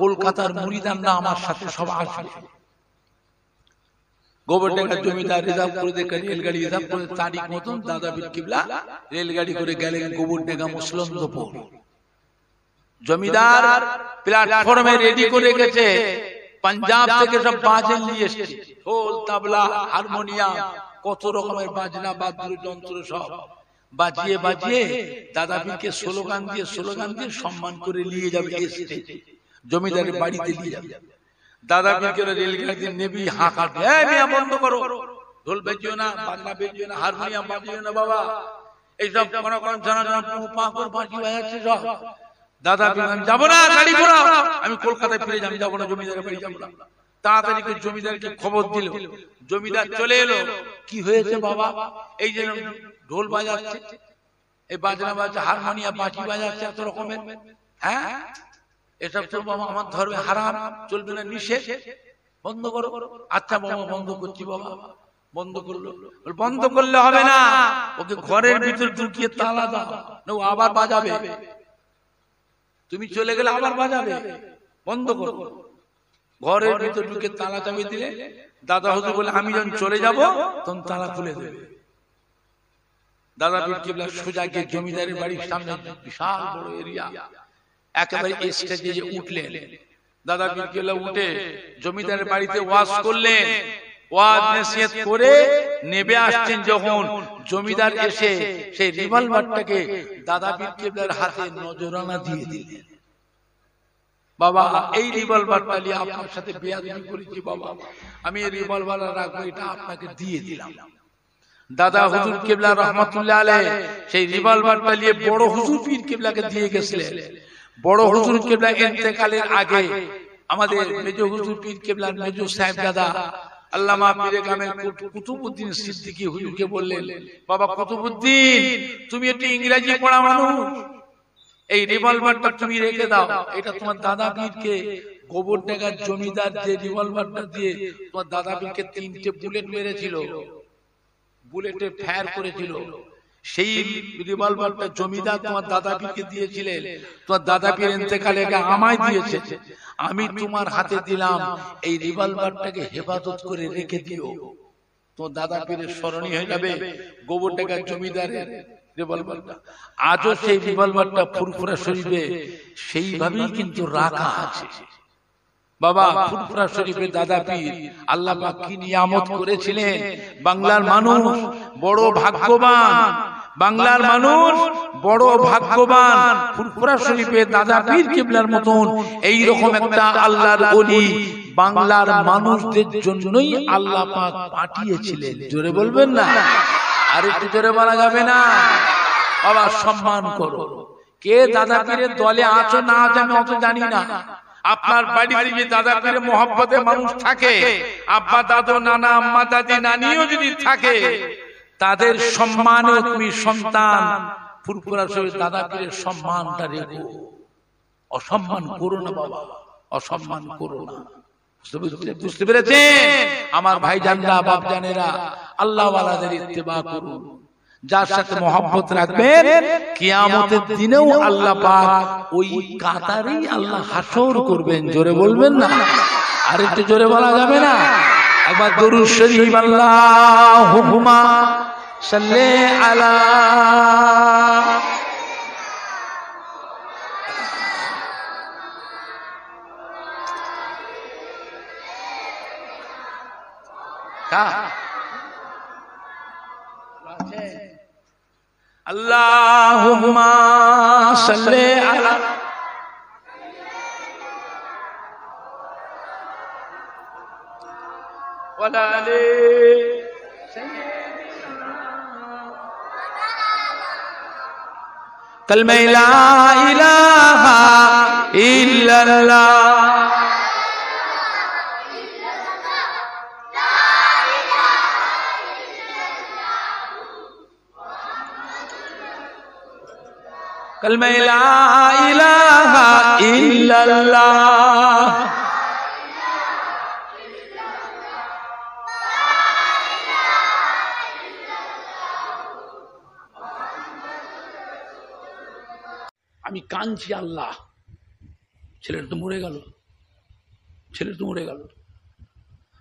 কলকাতার মুরিদানরা আমার সাথে সব আসবে। গোবরডাঙ্গা জমিদার রিজার্ভ করে দেখে রেলগাড়ি রিজার্ভ করে তারিখ মতন দাদা পীর কিবলা রেলগাড়ি করে গেলেন গোবরডাঙ্গা মুসলন্দপুর। জমিদার প্ল্যাটফর্মে রেডি করে গেছে, পাঞ্জাব থেকে সব বাজে নিয়ে এসেছে, ঢোল তাবলা হারমোনিয়াম কত রকমের বাজনা বাদ্যযন্ত্র সব বাজিয়ে বাজিয়ে দাদা পীরকে স্লোগান দিয়ে সম্মান করে নিয়ে যাবে এসেছে জমিদারের বাড়িতে নিয়ে যাবে। দাদা পীরকে রেলগাড়িতে নেবি হাঁকা বন্ধ করো, ঢোল বাজিও না, বাজনা বাজিও না, হারমোনিয়াম বাজিও না বাবা, এইসব কোন কোন জানা পাঁকর বাজি বাজাচ্ছে সব। দাদা পীর আমি যাবো না, গাড়ি ঘোরাও, আমি কলকাতায় ফিরে যাবো, যাবো না জমিদারের বাড়ি যাবো না। তাড়াতাড়ি করে জমিদারকে খবর দিল, জমিদার চলে এলো। কি হয়েছে বাবা? এই যে ঢোল বাজাচ্ছে, এই বাজনা বাজছে, হারমোনিয়াম বাজি বাজাচ্ছে এত রকমের, হ্যাঁ এসব তো বাবা আমার ধর্মে হারাম, চলবে না, নিষেধ, বন্ধ করো। আচ্ছা বাবা বন্ধ করছি বাবা। বন্ধ করলো, বন্ধ করলে হবে না, ওকে ঘরের ভিতর ঢুকিয়ে তালা দাও, না ও আবার বাজাবে, তুমি চলে গেলে আবার বাজাবে, বন্ধ করো। ঘরের ভিতর ঢুকে তালা চাবি দিলে দাদা হুজুর বলে আমি যখন চলে যাব তখন তালা খুলে দেবে। দাদা পীর কিবলা সোজা গিয়ে জমিদারের বাড়ির সামনে বিশাল বড় এরিয়া, একেবারে স্টেজে উঠলেন। দাদা পীর কিবলা উঠে জমিদারের বাড়িতে ওয়াজ করলেন, ওয়াজ নসিহত করে নেবে আসছেন যখন, জমিদার এসে সেই রিভলভারটাকে দাদা পীর কিবলার হাতে নজরানা দিয়ে দিলেন। বাবা এই রিভলভারটা নিয়ে আপনার সাথে বেয়াদবি করেছি বাবা, আমি এই রিভলভার রাখবো, এটা আপনাকে দিয়ে দিলাম। দাদা হুজুর কিবলা রহমাতুল্লাহ আলাইহি সেই রিভলভারটা নিয়ে বড় হুজুর পীর কিবলাকে দিয়ে গেছিলেন। বড় হুজুর কিবলা ইন্তেকালের আগে আমাদের মেজো হুজুর পীর কিবলার মেজো সাহেবজাদা আল্লামা পীরে কামেল কুতুবউদ্দিন সিদ্দিকী হুজুরকে বললেন, বাবা কুতুবউদ্দিন তুমি একটু ইংরেজি পড়া মানুষ, এই রিভলভারটা তুমি রেখে দাও, এটা তোমার দাদা পীরকে গোবরডাঙ্গার জমিদার যে রিভলভারটা দিয়ে তোমার দাদা পীরকে 3টে বুলেট মেরেছিল, বুলেটে ফায়ার করেছিল, সেই রিভলভারটা জমিদার তোমার দাদা পীরকে দিয়েছিলেন, তোমার দাদা পীর ইন্তেকালে আমায় দিয়েছে, আমি তোমার হাতে দিলাম, এই রিভলভারটাকে হেফাজত করে রেখে দিও, তোমার দাদা পীরের স্মরণীয় হয়ে যাবে গোবরডাঙ্গার জমিদারের রিভলভারটা। আজও সেই রিভলভারটা ফুরফুরা শরীফে সেইভাবেই কিন্তু রাখা আছে। বাবা ফুরফুরা শরীফে দাদা পীর আল্লাহ পাক কি নিয়ামত করেছিলেন, বাংলার মানুষ বড় ভাগ্যবান, বাংলার মানুষ বড় ভাগ্যবান, ফুরফুরা শরীফে দাদা পীর কিবলার মতন এই রকম একটা আল্লাহর ওলি বাংলার মানুষদের জন্যই আল্লাহ পাক পাঠিয়েছিলেন। জোরে বলবেন না? আর একটু জোরে বলা যাবে না? বাবা সম্মান করো। কে দাদা পীরের দলে আছো না আছো আমি অত জানি না, আপনার বাড়িতে যে দাদা পীরের মহব্বতে মানুষ থাকে, আব্বা দাদু নানা আম্মা দাদি নানিও যদি থাকে, তাদের সম্মানে তুমি সন্তান ফুরফুরা শরীফ দাদা পীরের সম্মানটা রেখো, অসম্মান করো না বাবা, অসম্মান করো না। বুঝতে পেরেছেন আমার ভাইজানরা বাপজানেরা? আল্লাহ ওয়ালাদের ইত্তেবা করুন, যার সাথে মহব্বত রাখবেন কিয়ামতের দিনেও আল্লাহ পাক ওই কাতারেই আল্লাহ হাসর করবেন। জোরে বলবেন না? আর একটু জোরে বলা যাবে না? একবার দরুদ শরীফ আল্লাহুম্মা সাল্লি আলা আল্লাহুম্মা সাল্লি আলা ওয়ালা আলি সাইয়্যিদিনা कलमे ला इलाहा इल्लल्लाह। कलमे ला इलाहा इल्लल्लाह। আমি কাঁদছি, আল্লাহ ছেলেটা তো মরে গেল, ছেলেটা তো মরে গেল।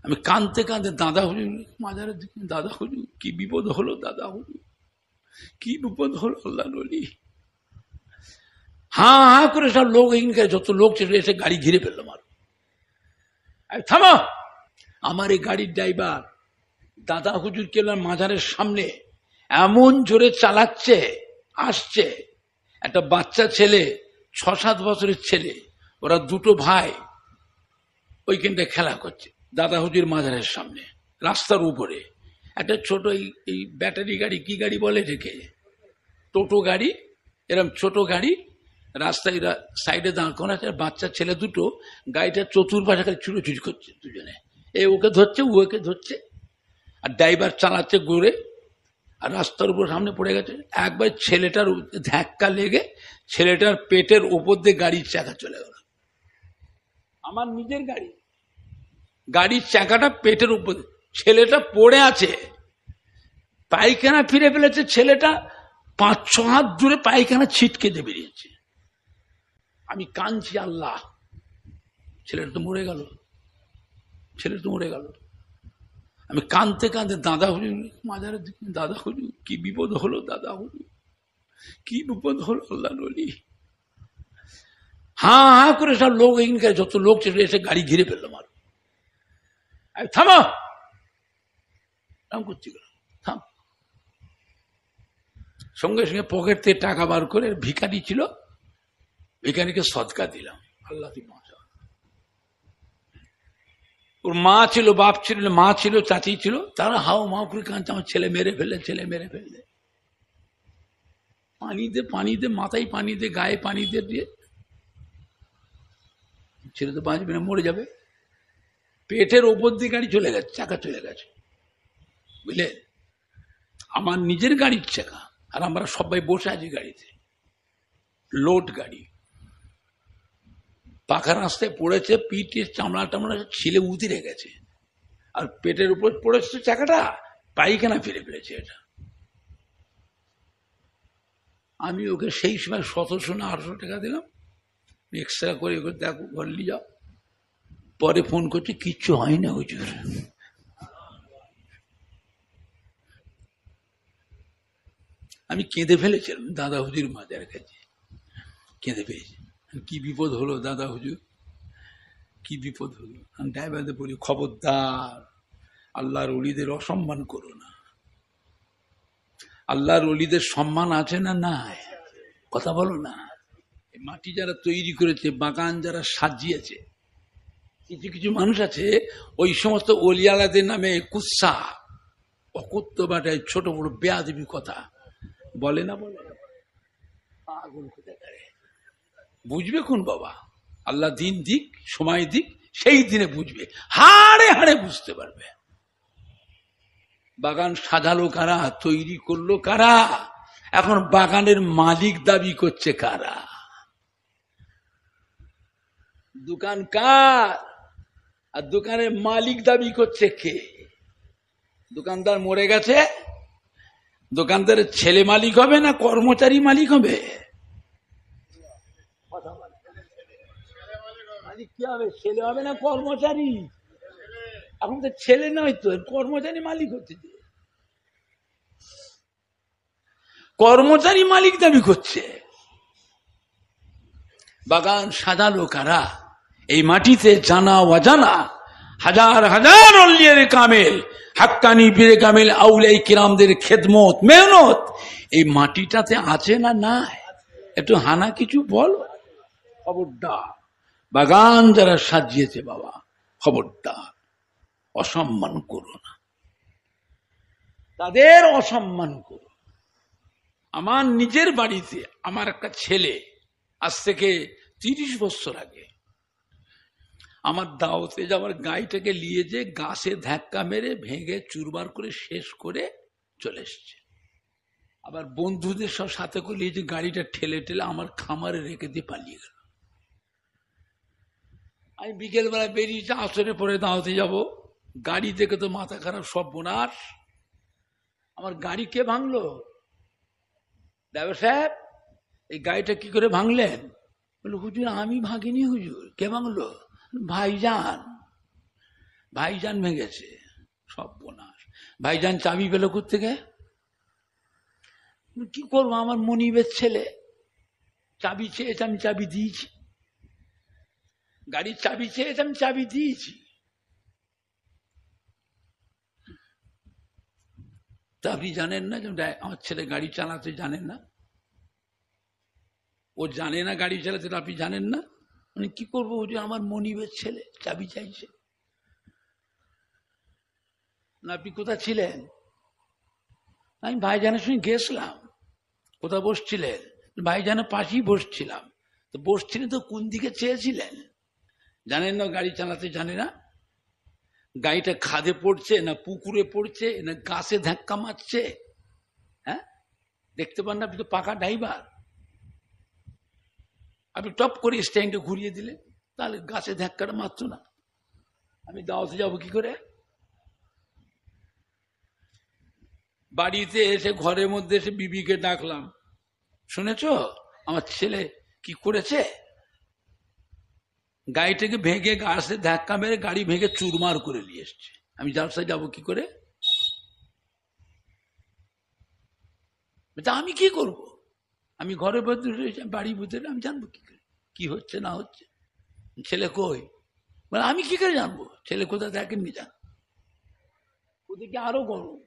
আমি কাঁদতে কাঁদতে দাদা হুজুর মাজারের দিকে, দাদা হুজুর কি বিপদ হলো, দাদা হুজুর কি বিপদ হলো, আল্লাহ নলি। হ্যাঁ হ্যাঁ করে সব লোক এখানকার যত লোক ছিল এসে গাড়ি ঘিরে ফেললো। থামো, আমার এই গাড়ির ড্রাইভার দাদা হুজুর কেলার মাজারের সামনে এমন জোরে চালাচ্ছে, আসছে একটা বাচ্চা ছেলে, 6-7 বছরের ছেলে, ওরা দুটো ভাই ওইখানটা খেলা করছে দাদা হুজুর মাজারের সামনে রাস্তার উপরে। একটা ছোট এই ব্যাটারি গাড়ি, কি গাড়ি বলে এটাকে, টোটো গাড়ি, এরকম ছোট গাড়ি রাস্তায় সাইডে দাঁড় করা আছে। বাচ্চা ছেলে দুটো গাড়িটা চতুর্পাশে খালি ছুটোছুটি করছে, দুজনে এ ওকে ধরছে, ও ওকে ধরছে, আর ড্রাইভার চালাচ্ছে ঘুরে, আর রাস্তার উপর সামনে পড়ে গেছে। একবার ছেলেটার ধাক্কা লেগে ছেলেটার পেটের উপর দিয়ে গাড়ির চাকা চলে গেল। আমার নিজের গাড়ি, গাড়ির চাকাটা পেটের উপর, ছেলেটা পড়ে আছে, পায়খানা ফিরে ফেলেছে ছেলেটা, 5-6 হাত দূরে পায়খানা ছিটকে দিয়ে বেরিয়েছে। আমি কাঁদছি, আল্লাহ ছেলেটা তো মরে গেল, ছেলেটা তো মরে গেল। আমি কাঁদতে কাঁদতে দাদা হুজুর মাজারের দিকে, দাদা হুজুর কি বিপদ হলো, দাদা হুজুর কি বিপদ হলো, আল্লাহ নলি। হ্যাঁ হ্যাঁ করে সব লোক এখানকার যত লোক ছিল এসে গাড়ি ঘিরে ফেললো। আমার থামো, রাম করছি, থাম। সঙ্গে সঙ্গে পকেট থেকে টাকা বার করে, ভিখারি ছিল, ভিখারিকে সদকা দিলাম। আল্লাহ তুই বাঁচা। ওর মা ছিল, বাপ ছিল, মা ছিল, চাচি ছিল, তারা হাও মাও করে কাঁদছে, আমার ছেলে মেরে ফেললে, ছেলে মেরে ফেললে। পানি দে মাথায় পানি দে, গায়ে পানি দিয়ে ছেলে তো বাঁচবে না, মরে যাবে। পেটের ওপর দিয়ে গাড়ি চলে গেছে, চাকা চলে গেছে, বুঝলে, আমার নিজের গাড়ির চাকা, আর আমরা সবাই বসে আছি গাড়িতে, লোড গাড়ি, পাকা রাস্তায় পড়েছে, পিঠের চামড়া টামড়া ছিলে উতিরে গেছে, আর পেটের উপর পড়েছে চাকাটা, পায়খানা ফিরে ফেলেছে এটা। আমি ওকে সেই সময় 1700 না 1800 টাকা দিলাম, এক্সট্রা করে ওকে দেখো ঘর নিয়ে যাও। পরে ফোন করছে, কিচ্ছু হয় না হুজুর। আমি কেঁদে ফেলেছিলাম দাদা হুজুর মাজার কাছে, কেঁদে পেয়েছি। কি বিপদ হলো দাদা হুজুর, কি বিপদ হলো। আমি ড্রাইভারদের বলি, খবরদার আল্লাহর ওলিদের অসম্মান করো না। আল্লাহর ওলিদের সম্মান আছে না নাই, কথা বলো না। মাটি যারা তৈরি করেছে, বাগান যারা সাজিয়েছে, কিছু কিছু মানুষ আছে ওই সমস্ত ওলিয়ালাদের নামে কুৎসা অকথ্য বাটায় ছোট বড় বেয়াদবি কথা বলে না, বলে পাগল কোথায় করে। বুঝবে কোন বাবা, আল্লাহ দিন দিক, সময় দিক, সেই দিনে বুঝবে, হাড়ে হাড়ে বুঝতে পারবে। বাগান সাজালো কারা, তৈরি করলো কারা, এখন বাগানের মালিক দাবি করছে কারা, দোকান কার, আর দোকানের মালিক দাবি করছে কে? দোকানদার মরে গেছে, দোকানদারের ছেলে মালিক হবে না কর্মচারী মালিক হবে? মালিক কি হবে, ছেলে হবে না কর্মচারী? এখন তো ছেলে নয় তো, কর্মচারী মালিক হচ্ছে, কর্মচারী মালিক দাবি করছে। বাগান সাজালো কারা? এই মাটিতে জানা অজানা হাজার হাজার অলিয়ে কামেল, হাক্কানি পীরে কামেল, আউলিয়া কিরামদের খেদমত মেহনত এই মাটিটাতে আছে না নাই? একটু হানা কিছু বলো। খবরদার, বাগান যারা সাজিয়েছে বাবা, খবরদার অসম্মান করো না, তাদের অসম্মান করো। আমার নিজের বাড়িতে আমার একটা ছেলে আজ থেকে 30 বছর আগে আমার দাওয়াতে যাওয়ার গাড়িটাকে নিয়ে যে গাছে ধাক্কা মেরে ভেঙে চুরমার করে শেষ করে চলে এসছে। আবার বন্ধুদের সব সাথে করে নিয়ে যে গাড়িটা ঠেলে ঠেলে আমার খামারে রেখে দিয়ে পালিয়ে গেল। আমি বিকেলবেলা বেরিয়েছি, আসরে পরে দাওয়াতে যাব, গাড়ি দেখে তো মাথা খারাপ, সব বোনাস। আমার গাড়ি কে ভাঙলো? ড্রাইভার সাহেব, এই গাড়িটা কি করে ভাঙলেন? বললো, হুজুর আমি ভাঙিনি হুজুর। কে ভাঙলো? ভাইজান। ভাইজান ভেঙেছে, সব বোনাস। ভাইজান চাবি পেল কোত্থেকে? কি করবো, আমার মনিবের ছেলে চাবি চেয়েছে, আমি চাবি দিয়েছি। গাড়ির চাবি চেয়েছে, আমি চাবি দিয়েছি। তা আপনি জানেন না যে আমার ছেলে গাড়ি চালাতে জানেন না? ও জানে না গাড়ি চালাতে, আপনি জানেন না? মানে কি করবো, যে আমার মনিবের ছেলে চাবি চাইছে। না আপনি কোথায় ছিলেন? আমি ভাইজানের সঙ্গে গেছিলাম। কোথায় বসছিলেন? ভাইজানের পাশেই বসছিলাম। তো বসছিলেন তো কোন দিকে চেয়েছিলেন? জানেন না গাড়ি চালাতে জানে না? গাড়িটা খাদে পড়ছে না পুকুরে পড়ছে না গাছে ধাক্কা মারছে? হ্যাঁ, দেখতে পান না? আপনি তো পাকা ড্রাইভার। আপনি টপ করে স্ট্যান্ডে ঘুরিয়ে দিলে, তাহলে গাছে ধাক্কাটা মারতো না। আমি দাওয়াতে যাবো কি করে? বাড়িতে এসে ঘরের মধ্যে এসে বিবিকে ডাকলাম, শুনেছ আমার ছেলে কি করেছে? গাড়িটাকে ভেঙে গাছে ধাক্কা মেরে গাড়ি ভেঙে চুরমার করে নিয়ে এসছে। আমি জালসায় যাবো কি করে? আমি কি করব? আমি ঘরের ভেতরে, বাড়ির ভিতরে, আমি জানবো কি করে কি হচ্ছে না হচ্ছে? ছেলে কই? বলে আমি কি করে জানবো? ছেলে কোথায় দেখেননি? যান, ওদিকে আরো গরম।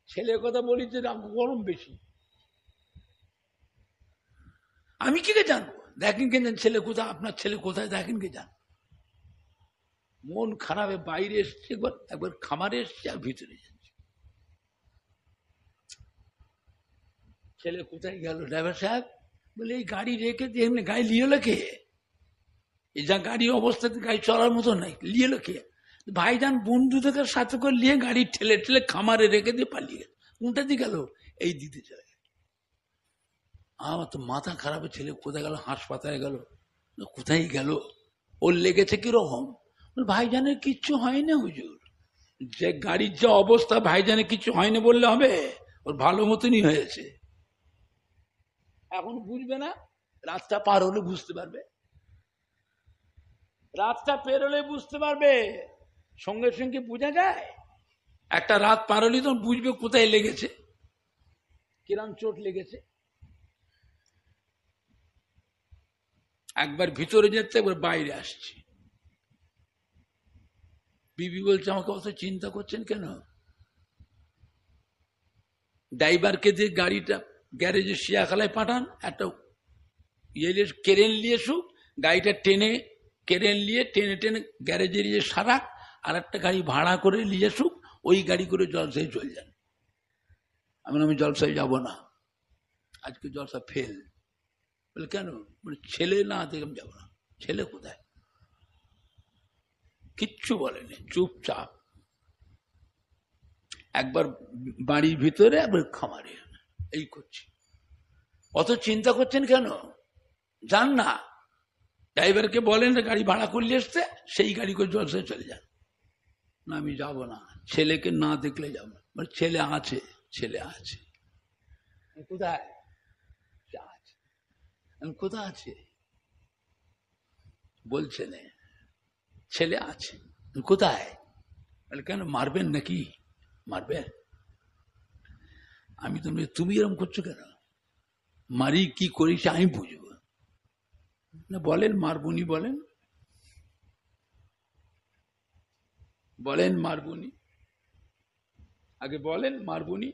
ছেলের কথা বলি যে গরম বেশি। আমি কি করে জানবো? দেখেন কে যান ছেলে কোথায়, আপনার ছেলে কোথায় দেখেন কে যান। মন খারাপে বাইরে এসছে, একবার খামারে এসছে আর ভিতরে যাচ্ছে। ছেলে কোথায় গেল? ড্রাইভার সাহেব বলে এই গাড়ি রেখে দিয়ে এমনি গাড়ি লিয়ে কে? এই যা গাড়ি অবস্থাতে গাড়ি চলার মতো নাই, লিয়ে কে? ভাইজান বন্ধুদের সাথে করে নিয়ে গাড়ি ঠেলে ঠেলে খামারে রেখে দিয়ে পালিয়ে গেল। কোনটা দিয়ে গেল? এই দিতে চলে গেল। আমার তো মাথা খারাপের ছেলে কোথায় গেল? হাসপাতালে গেল, কোথায় গেল? ওর লেগেছে কিরকম? ভাইজানের কিচ্ছু হয়নি হুজুর। যে গাড়ির যে অবস্থা, ভাইজানের কিছু হয়নি বললে হবে? ওর ভালো মতনই হয়েছে। এখন বুঝবে না, রাতটা পার হলে বুঝতে পারবে। রাতটা পের হলে বুঝতে পারবে। সঙ্গে সঙ্গে বোঝা যায়? একটা রাত পার হলে তখন বুঝবে কোথায় লেগেছে, কিরম চোট লেগেছে। একবার ভিতরে যেতে, একবার বাইরে আসছি। বিবি বলছে, আমাকে অত চিন্তা করছেন কেন? ড্রাইভারকে দিয়ে গাড়িটা গ্যারেজে শিয়াখালায় পাঠান, একটা কেরেন নিয়ে এসুক, গাড়িটা টেনে কেরেন নিয়ে টেনে টেনে গ্যারেজে নিয়ে সারাক, আর একটা গাড়ি ভাড়া করে নিয়ে এসুক, ওই গাড়ি করে জলসায় চলে যান। আমি জলসায় যাব না, আজকে জলসা ফেল। বলে কেন? বলে ছেলে না দেখে আমি যাবো না। ছেলে কোথায়? কিচ্ছু বলেনি, চুপচাপ। একবার বাড়ির ভিতরে, একবার খামারে, এই করছি। অত চিন্তা করছেন কেন? যান না, ড্রাইভারকে বলেন গাড়ি ভাড়া করলে আসতে, সেই গাড়ি করে জলসায় চলে যান। না আমি যাব না, ছেলেকে না দেখলে যাব না। বলে ছেলে আছে, ছেলে আছে। কোথায়? কোথায় আছে বলছে না, ছেলে আছে। কোথায়? বলে কেন, মারবেন নাকি? মারবেন? আমি তুমি এরকম করছো কেন? মারি কি করিস আমি বুঝবো না। বলেন মারবুনি, বলেন বলেন মারবুনি, আগে বলেন মারবুনি।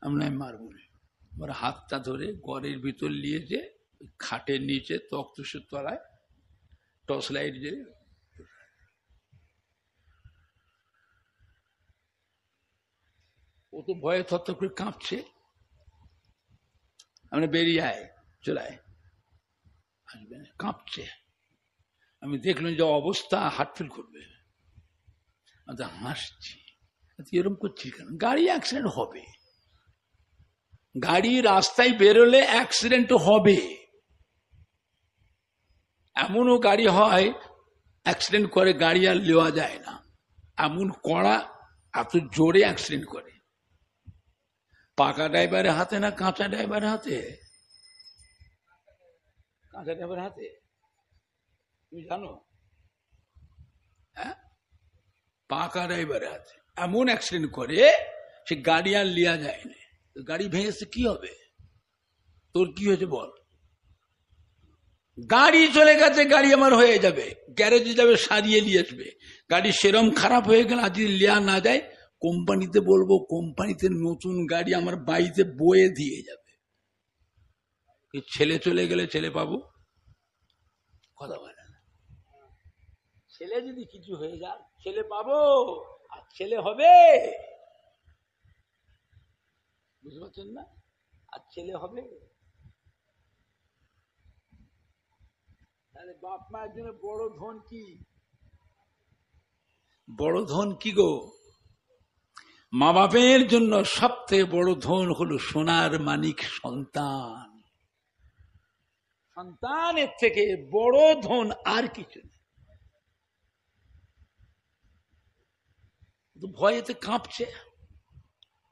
আমি মারবুনি। আমার হাতটা ধরে ঘরের ভিতর নিয়েছে, খাটের নিচে তক্তসের তলায় টর্চ লাইট জ্বেলে, ও ও তো ভয়ে থরথর করে কাঁপছে। আমরা বেরিয়ে আয়, চলে আয়, আসবে না, কাঁপছে। আমি দেখলাম যে অবস্থা, হার্ট ফেল করবে। হাসছি, এরকম করছিস কেন? গাড়ি অ্যাক্সিডেন্ট হবে, গাড়ি রাস্তায় বেরোলে অ্যাক্সিডেন্ট হবে। এমনও গাড়ি হয় অ্যাক্সিডেন্ট করে, গাড়ি আর নেওয়া যায় না, এমন কড়া, এত জোরে অ্যাক্সিডেন্ট করে। পাকা ড্রাইভারের হাতে না কাঁচা ড্রাইভারের হাতে? কাঁচা ড্রাইভারের হাতে, তুমি জানো? হ্যাঁ, পাকা ড্রাইভারের হাতে এমন অ্যাক্সিডেন্ট করে সে গাড়ি আর লিয়া যায় না। গাড়ি ভেঙেছে, কি হবে? তোর কি হয়েছে বল? গাড়ি চলে গেছে, গাড়ি আমার হয়ে যাবে, গ্যারেজে যাবে, সারিয়ে নিয়ে আসবে। গাড়ি সেরম খারাপ হয়ে গেল, আজ যদি লিয়া না যায়, কোম্পানিতে বলবো, কোম্পানিতে নতুন গাড়ি আমার বাড়িতে বয়ে দিয়ে যাবে। ছেলে চলে গেলে ছেলে পাবো? কথা বলে না। ছেলে যদি কিছু হয়ে যায়, ছেলে পাবো, আর ছেলে হবে, বুঝতে পারছেন না? আর ছেলে হবে। তাহলে বাপ মায়ের জন্য বড় ধন কি? বড় ধন কি গো? মা বাপের জন্য সবথেকে বড় ধন হলো সোনার মানিক সন্তান। সন্তানের থেকে বড় ধন আর কিছু নেই। ভয়েতে কাঁপছে,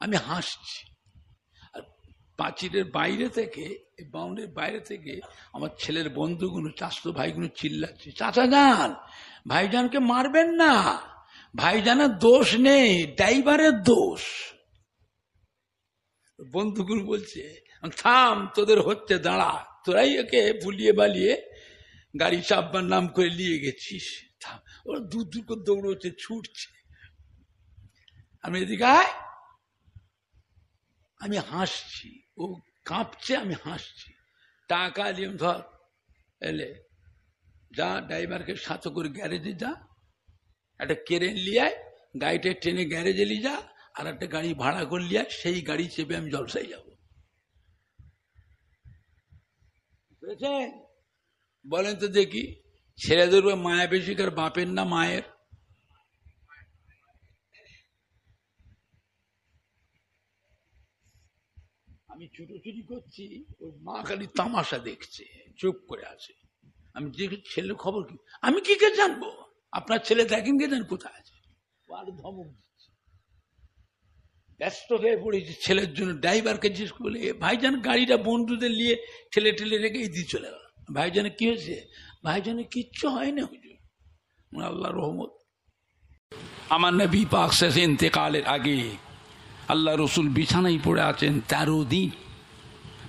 আমি হাসছি। আর পাঁচিরের বাইরে থেকে, বাউন্ডের বাইরে থেকে আমার ছেলের বন্ধুগুলো, চাচতো ভাইগুলো চিল্লাচ্ছে, চাচা যান, ভাইজানকে মারবেন না, ভাইজানের দোষ নেই, ড্রাইভারের দোষ। বন্ধুগুলো বলছে, থাম, তোদের হচ্ছে, দাঁড়া, তোরাই একে ভুলিয়ে বালিয়ে গাড়ি চাপবার নাম করে নিয়ে গেছিস। থাম। ওরা দূর দূর করে দৌড়চ্ছে, ছুটছে। আমি এদিকে আয়, আমি হাসছি, ও কাঁপছে, আমি হাসছি। টাকা নিয়ে ধর, এলে যা, ড্রাইভারকে সাথে করে গ্যারেজে যা, একটা কেরেন লিয়ে আয়, গাড়িটা ট্রেনে গ্যারেজে নিয়ে যা, আর একটা গাড়ি ভাড়া করে নিয়ে আয়, সেই গাড়ি চেপে আমি জলসায় যাব। বুঝেছেন? বলেন তো দেখি, ছেলেদের মায়া বেশি কার বাপের না মায়ের? আমি ছুটোছুটি করছি, ওর মা খালি তামাশা দেখছে, চুপ করে আছে। আমি দেখি ছেলের খবর কি, আমি কি কে জানবো? আপনার ছেলে দেখেন কে জান কোথায় আছে? আর ধমক দিচ্ছে, ব্যস্ত হয়ে পড়েছে ছেলের জন্য। ড্রাইভারকে জিজ্ঞেস করলে, ভাইজান গাড়িটা বন্ধুদের নিয়ে ঠেলে ঠেলে রেখে দিয়ে চলে গেল। ভাইজানে কি হয়েছে? ভাইজানে কিচ্ছু হয় না হুজুর, আল্লাহ রহমত। আমার নবী পাক শেষ ইন্তেকালের আগে আল্লাহ রসুল বিছানায় পড়ে আছেন 13 দিন,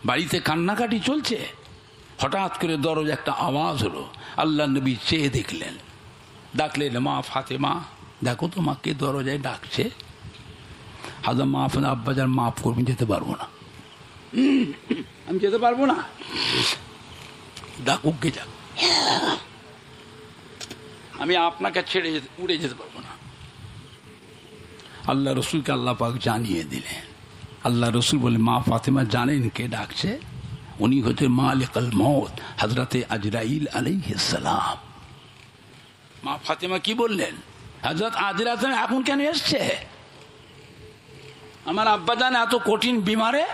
বাড়িতে কান্নাকাটি চলছে। হঠাৎ করে দরজা একটা আওয়াজ হলো, আল্লাহ নবী চেয়ে দেখলেন, ডাকলেন, মা ফাতেমা, দেখো তো মাকে দরজায় ডাকছে। হাজার মাফ, আব্বাজান মাফ করবেন, যেতে পারবো না, আমি যেতে পারবো না, ডাকুক গে যাক, আমি আপনাকে ছেড়ে যেতে, উড়ে যেতে পারবো না। আল্লাহ রসুলকে আল্লাহ পাক জানিয়ে দিলেন। আল্লাহ রসুল বলে, মা ফাতেমা জানেন কে ডাকছে? উনি হচ্ছে মালিকুল মউত, হযরতে আজরাইল আলাইহিস সালাম। মা ফাতেমা কি বললেন? হযরত আজরাইল এখন কেন এসছে? আমার আব্বা জান এত কঠিন বিমারে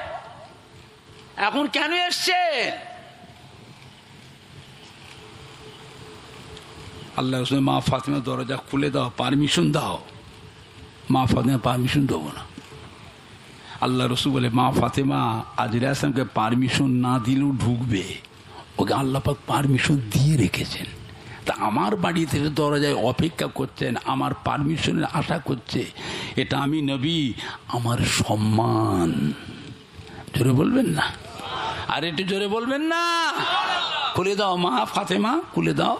এখন কেন এসছে? আল্লাহ রসুল, মা ফাতেমা দরজা খুলে দাও, পারমিশন দাও। মা ফাতেমা, পারমিশন দেবো না। আল্লাহ রসুল বলে, মা ফাতেমা আজরাইল আসলামকে পারমিশন না দিলেও ঢুকবে, ওকে আল্লাহ পাক পারমিশন দিয়ে রেখেছেন। তা আমার বাড়িতে দরজায় অপেক্ষা করছেন, আমার পারমিশনের আশা করছে, এটা আমি নবী, আমার সম্মান। জোরে বলবেন না? আর একটু জোরে বলবেন না? খুলে দাও মা ফাতেমা, খুলে দাও।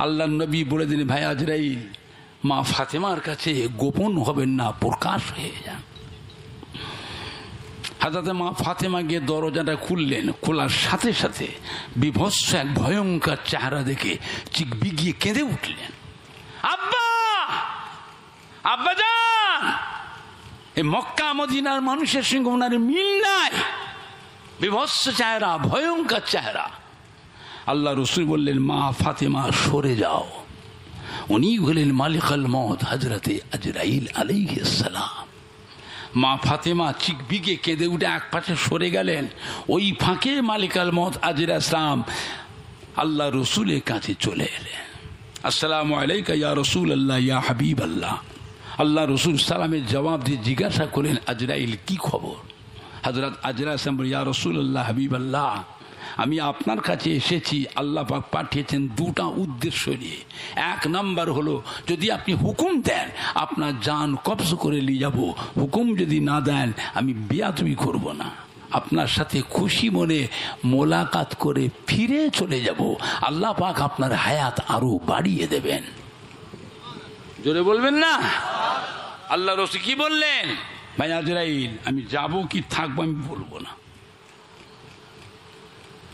আল্লাহ নবী বলে দিলেন, ভাই আজরাইল, মা ফাতেমার কাছে গোপন হবেন না, প্রকাশ হয়ে যান। হাজরতে মা ফাতেমা গিয়ে দরজাটা খুললেন। খোলার সাথে সাথে বিভৎস এক ভয়ঙ্কর চেহারা দেখে চিকবিগিয়ে কেঁদে উঠলেন, আব্বা, আব্বাজান, এই মক্কা মদিনার মানুষের সঙ্গে ওনার মিল নাই, বিভৎস চেহারা, ভয়ঙ্কর চেহারা। আল্লাহ রসুল বললেন, মা ফাতেমা সরে যাও। উনি হলেন মালিকাল মউত হযরতে আজরাইল আলাইহিস সালাম। মা ফাতেমা চিক বিগে কেঁদে উঠে এক পাশে সরে গেলেন। ওই ফাঁকে মালিকাল মউত আজরাইল সালাম আল্লাহ রসুলের কাছে চলে এলেন। আসসালামু আলাইকা ইয়া রাসূলুল্লাহ ইয়া হাবিবাল্লাহ। আল্লাহ রসুল সালামের জবাব দিয়ে জিজ্ঞাসা করলেন, আজরাইল কি খবর? হযরত আজরাইল সালাম বললেন, ইয়া রাসূলুল্লাহ হাবিবাল্লাহ, আমি আপনার কাছে এসেছি, আল্লাহ পাক পাঠিয়েছেন দুটা উদ্দেশ্য নিয়ে। এক নাম্বার হলো, যদি আপনি হুকুম দেন আপনার জান কবজ করে নিয়ে যাব, হুকুম যদি না দেন আমি বেয়াদবি করব না, আপনার সাথে খুশি মনে মোলাকাত করে ফিরে চলে যাব, আল্লাহ পাক আপনার হায়াত আরো বাড়িয়ে দেবেন। জোরে বলবেন না? আল্লাহ রাসূল কি বললেন? ভাই আজরাইল, আমি যাব কি থাকবো আমি বলবো না,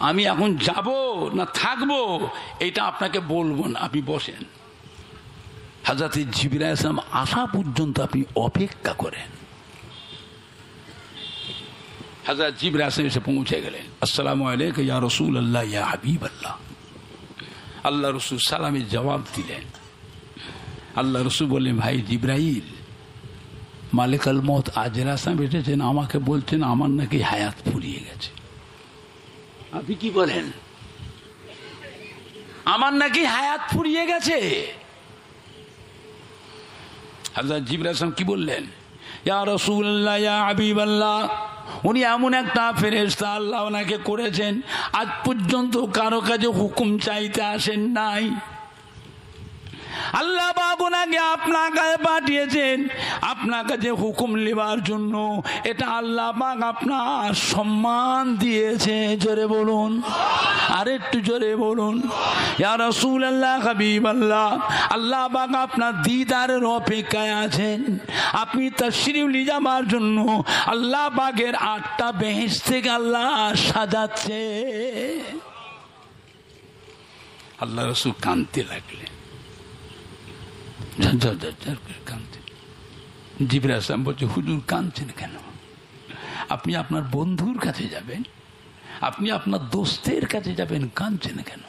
আমি এখন যাব না থাকবো এটা আপনাকে বলবো না, আপনি বসেন। হযরত জিবরাইল আলাইহিস সালাম আসা পর্যন্ত আপনি অপেক্ষা করেন। হযরত জিবরাইল আলাইহিস সালাম এসে পৌঁছে গেলেন। আসসালামু আলাইকা ইয়া রাসূলুল্লাহ ইয়া হাবিবাল্লাহ। আল্লাহ রসুল সালামের জবাব দিলেন। আল্লাহ রসুল বললেন, ভাই জিবরাইল, মালিকাল মউত আজরাইল সাহেব এসেছেন, আমাকে বলছেন আমার নাকি হায়াত ফুরিয়ে গেছে। আপনি কি বলেন? আমার নাকি হায়াত ফুরিয়ে গেছে। হযরত জিবরাইল সাহেব কি বললেন? ইয়া রাসূলুল্লাহ ইয়া হাবিবাল্লাহ, উনি এমন একটা ফেরেশতা আল্লাহ ওনাকে করেছেন, আজ পর্যন্ত কারো কাছে হুকুম চাইতে আসেন নাই। আল্লাহ পাক ওনাকে আপনার কাছে পাঠিয়েছেন আপনার কাছে হুকুম নেবার জন্য। এটা আল্লাহ পাক আপনার সম্মান দিয়েছে। জোরে বলুন, আর একটু জোরে বলুন। ইয়া রাসূলুল্লাহ হাবিবাল্লাহ, আল্লাহ পাক আপনার দিদারের অপেক্ষায় আছেন। আপনি তাশরীফ নিয়ে যাবার জন্য আল্লাহ পাকের 8টা বেহেশত থেকে আল্লাহ সাজাচ্ছে। আল্লাহ রাসূল কাঁদতে লাগলেন, কাঁদতেন। জিবরাইল সাহেব বলছে, হুজুর কাঁদছেন কেন? আপনি আপনার বন্ধুর কাছে যাবেন, আপনি আপনার দোস্তের কাছে যাবেন, কাঁদছেন কেন?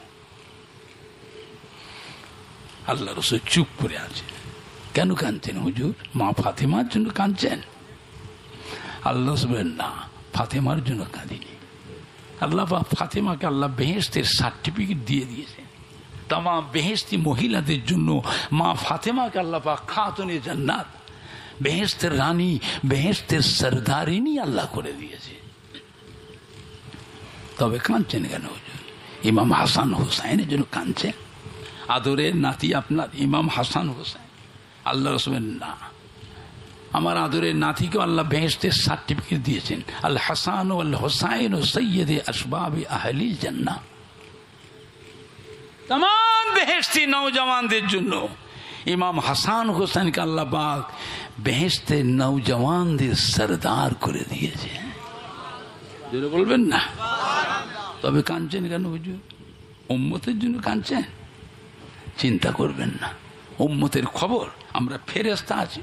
আল্লাহ রাসূল চুপ করে আছে। কেন কাঁদছেন হুজুর? মা ফাতেমার জন্য কাঁদছেন? আল্লাহ বলেন, না, ফাতেমার জন্য কাঁদিনি। আল্লাহ ফাতেমাকে আল্লাহ বেহেশতের সার্টিফিকেট দিয়ে দিয়েছে। তামাম বেহেশতি মহিলাদের জন্য মা ফাতেমাকে আল্লাহ পাক খাতুনে জান্নাত, বেহেশতের রানী, বেহেশতের সরদারিনী আল্লাহ করে দিয়েছে। তবে কাঁদছেন কেন হুজুর? ইমাম হাসান হুসাইনের জন্য কাঁদছেন? আদরের নাতি আপনার ইমাম হাসান হুসাইন। আল্লাহ রাসূল, না, আমার আদরের নাতিকেও আল্লাহ বেহেশতের সার্টিফিকেট দিয়েছেন। আল হাসান ওয়াল হুসাইন সাইয়্যিদে আসবাবি আহলিল জান্নাহ। तमाम বেহেশতি নওজওয়ানদের জন্য ইমাম হাসান হোসেনকে আল্লাহ পাক বেহেশতের নওজওয়ানদের সরদার করে দিয়েছে। জোরে বলবেন না? তবে কাঁদছেন কেন হুজুর? উম্মতের জন্য কাঁদছেন? চিন্তা করবেন না, উম্মতের খবর, আমরা ফেরেশতা আছি,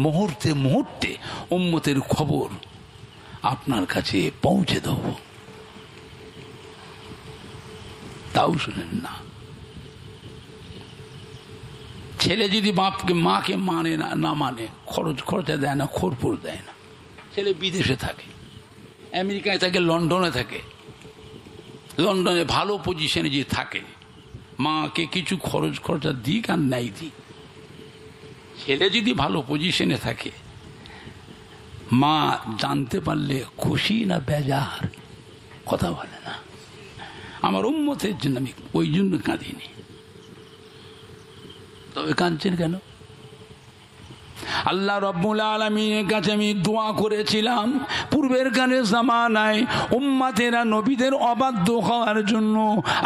মুহূর্তে মুহূর্তে উম্মতের খবর আপনার কাছে পৌঁছে দেব। তাও শুনেন না। ছেলে যদি বাপকে মাকে মানে না মানে, খরচা দেয় না, খোরপোর দেয় না, ছেলে বিদেশে থাকে, আমেরিকায় থাকে, লন্ডনে থাকে, লন্ডনে ভালো পজিশনে যে থাকে, মাকে কিছু খরচা দিক আর নাই দিক, ছেলে যদি ভালো পজিশনে থাকে, মা জানতে পারলে খুশি না বেজার? কথা বলে না। আমার উম্মতের জন্য আমি ওই জন্য কাঁদিনি। তবে কাঁদছেন কেন? আল্লাহ রাব্বুল আলামিনের কাছে আমি দোয়া করেছিলাম পূর্বের কালে জামানায় উম্মতেরা নবীদের অবাধ্য হওয়ার জন্য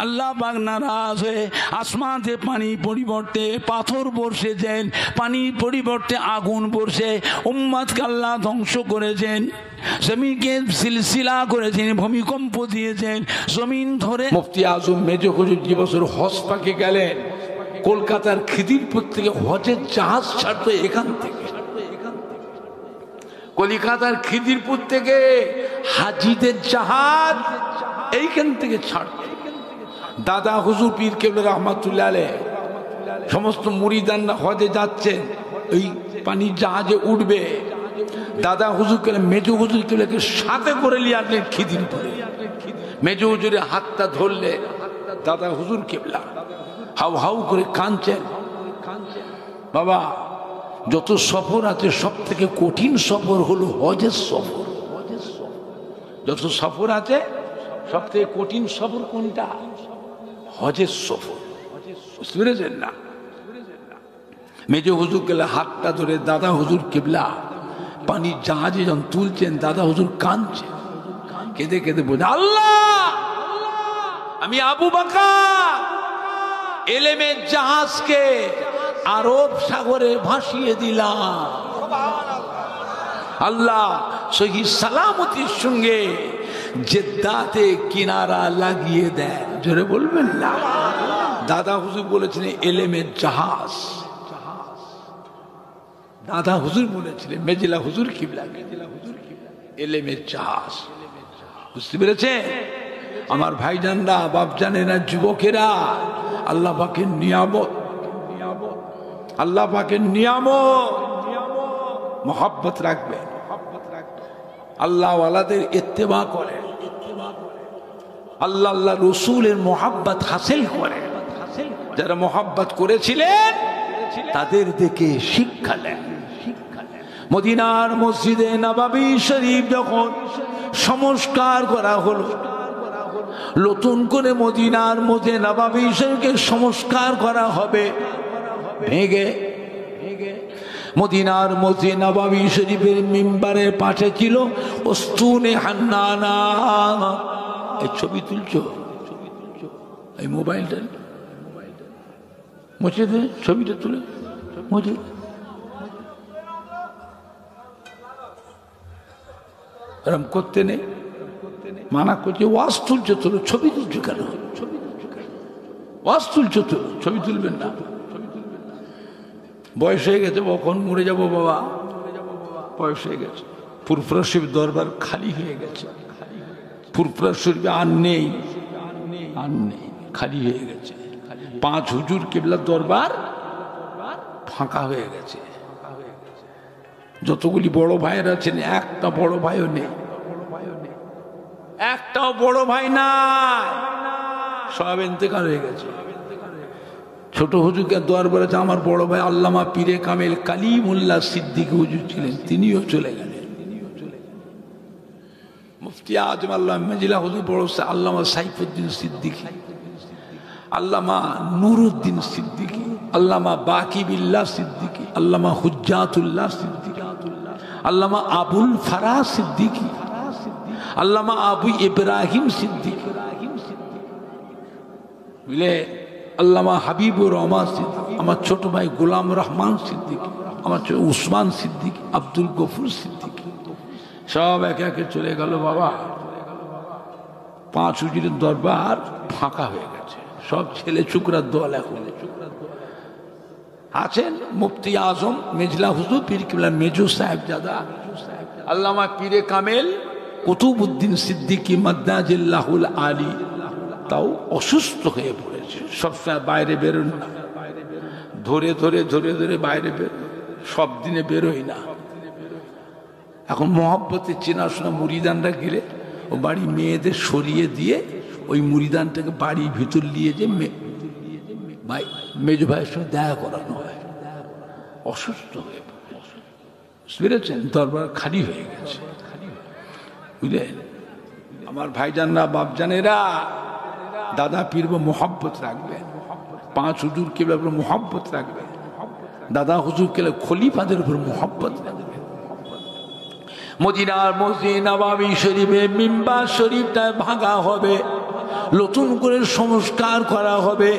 আল্লাহ পাক নারাজ হয়ে আসমানে পানি পরিবর্তে পাথর বর্ষেছেন, পানির পরিবর্তে আগুন বর্ষে উম্মতকে আল্লাহ ধ্বংস করেছেন। জমিনকে সিলসিলা করেছেন, ভূমিকম্প দিয়েছেন, জমিন ধরে। মুফতি আজম মেজো হুজুর যে বছর হজ পাকে গেলেন, কলকাতার খিদিরপুর থেকে হজের জাহাজ ছাড়তো এখান থেকে। কলিকাতার খিদিরপুর থেকে হাজিদের জাহাজ এইখান থেকে ছাড়বে। দাদা হুজুর পীর কেবলা রহমাতুল্লাহ আলাইহ সমস্ত মুরিদানরা হজে যাচ্ছেন, ওই পানির জাহাজে উঠবে। দাদা হুজুর কেবলা মেজো হুজুর কেবলাকে সাথে করে নিয়ে আসলেন খিদিরপুরে। মেজো হুজুরের হাতটা ধরলে দাদা হুজুর কেবলা হাউ হাউ করে কাঁদছেন। বাবা, যত সফর আছে সব থেকে কঠিন সফর হলো হজের সফর। যত সফর আছে সব থেকে কঠিন সফর কোনটা? হজের সফর। বুঝতে পেরেছেন না? মেজো হুজুর কেবলা হাতটা ধরে দাদা হুজুর কেবলা পানির জাহাজে যখন তুলছেন, দাদা হুজুর কাঁদছেন, কেঁদে কেঁদে বলে, আল্লাহ, আমি আবু বকর এলেমের জাহাজকে আরব সাগরে ভাসিয়ে দিলাম। আল্লাহ সহি সালামতির সঙ্গে জেদ্দাতে কিনারা লাগিয়ে দেন। জোরে বলবেন না? দাদা হুজুর বলেছিলেন এলেমের জাহাজ। দাদা হুজুর বলেছিলেন মেজিলা হুজুর কিবলা এলেমের জাহাজ। বুঝতে পেরেছে আমার ভাইজানরা, বাপজানেরা, যুবকেরা? আল্লাহ পাকের নিয়ামত, আল্লাহ পাকের নিয়ামত, মোহাব্বত রাখবেন। আল্লাহ ওয়ালাদের ইত্তেবা করেন, আল্লাহ আল্লাহ রসুলের মোহাব্বত হাসিল করেন। যারা মোহাব্বত করেছিলেন তাদের দেখে শিক্ষা নেন। মদিনার মসজিদে নববী শরীফ যখন সংস্কার করা হলো, নতুন করে মদিনার মধ্যে নববী শরীফকে সংস্কার করা হবে, ভেঙে মদিনার মধ্যে নববী শরীফের মিম্বারের পাশে ছিল উস্তুনে হান্নানা। এই ছবি তুলছো, এই মোবাইলটা মুছে দে, ছবিটা তুলে মুছে। এরম করতে নেই, মানা করছে। ওয়াজ তুলছো তুলো, ছবি তুলছো কেন? ওয়াজ তুলছো তো, ছবি তুলবেন না। বয়স হয়ে গেছে, কখন মরে যাবো বাবা, বয়স হয়ে গেছে। ফুরফুরা শরীফ দরবার খালি হয়ে গেছে, ফুরফুরা শরীফ আর নেই, আর নেই, খালি হয়ে গেছে। 5 হুজুর কেবলা দরবার ফাঁকা হয়ে গেছে। যতগুলি বড় ভাইয়েরা আছেন, একটা বড় ভাইও নেই, একটাও বড় ভাই নাই, সব ইন্তেকাল হয়ে গেছে। ছোট হুজুরকে দরবার আছে আমার বড় ভাই আল্লামা পীরে কামেল কালিমুল্লাহ সিদ্দিকী হুজুর ছিলেন, তিনিও চলে গেলেন। মুফতি আজম আল্লামা মেজিলা হুজুর বড় আল্লামা সাইফুদ্দিন সিদ্দিকী, আল্লামা নুরুদ্দিন সিদ্দিকী, আল্লামা বাকিবিল্লাহ সিদ্দিকী, আল্লামা হুজ্জাতুল্লাহ সিদ্দিকী, আল্লামা আবুল ফারা সিদ্দিকী, আল্লামা আবু ইব্রাহিম সিদ্দিকী, বুঝলে, আল্লামা হাবিবুর রহমান সিদ্দিকী, আমার ছোট ভাই গোলাম রহমান সিদ্দিকী, আমার ছোট উসমান সিদ্দিকী, আব্দুল গফুর সিদ্দিকী, সব একে একে চলে গেল বাবা। 5 হুজুরের দরবার ফাঁকা হয়ে গেছে, সব ছেলে চুকরার দল এখন আছেন। মুফতি আজম মেজলা হুজুর পীর কিবলা মেজো সাহেবজাদা, আল্লামা পীরে কামেল কুতুবউদ্দিন সিদ্দিকী মাদ্দাজিল্লাহুল আলী, তাও অসুস্থ হয়ে পড়েছে, সবসময় বাইরে বেরোন না, ধরে ধরে ধরে ধরে বাইরে বের, সব দিনে বেরোই না। এখন মহব্বতে চেনাশোনা মুরিদানরা গেলে ও বাড়ি মেয়েদের সরিয়ে দিয়ে ওই মুরিদানটাকে বাড়ির ভিতর নিয়ে যে ভাই মেজো ভাইয়ের সঙ্গে দেখা করানো হয়। অসুস্থ হয়ে বুঝেছেন, দরবার খালি হয়ে গেছে, বুঝলেন? আমার ভাইজানরা, বাপজানেরা, দাদা পীর মোহাব্বত রাখবেন, 5 হুজুর কেবল মোহাব্বত রাখবেন, দাদা হুজুর কেবল খলিফাদের উপর মোহাব্বত রাখবেন। মদিনার মসজিদ নববী শরীফে মিম্বার শরীফটা ভাঙা হবে, নতুন করে সংস্কার করা হবে।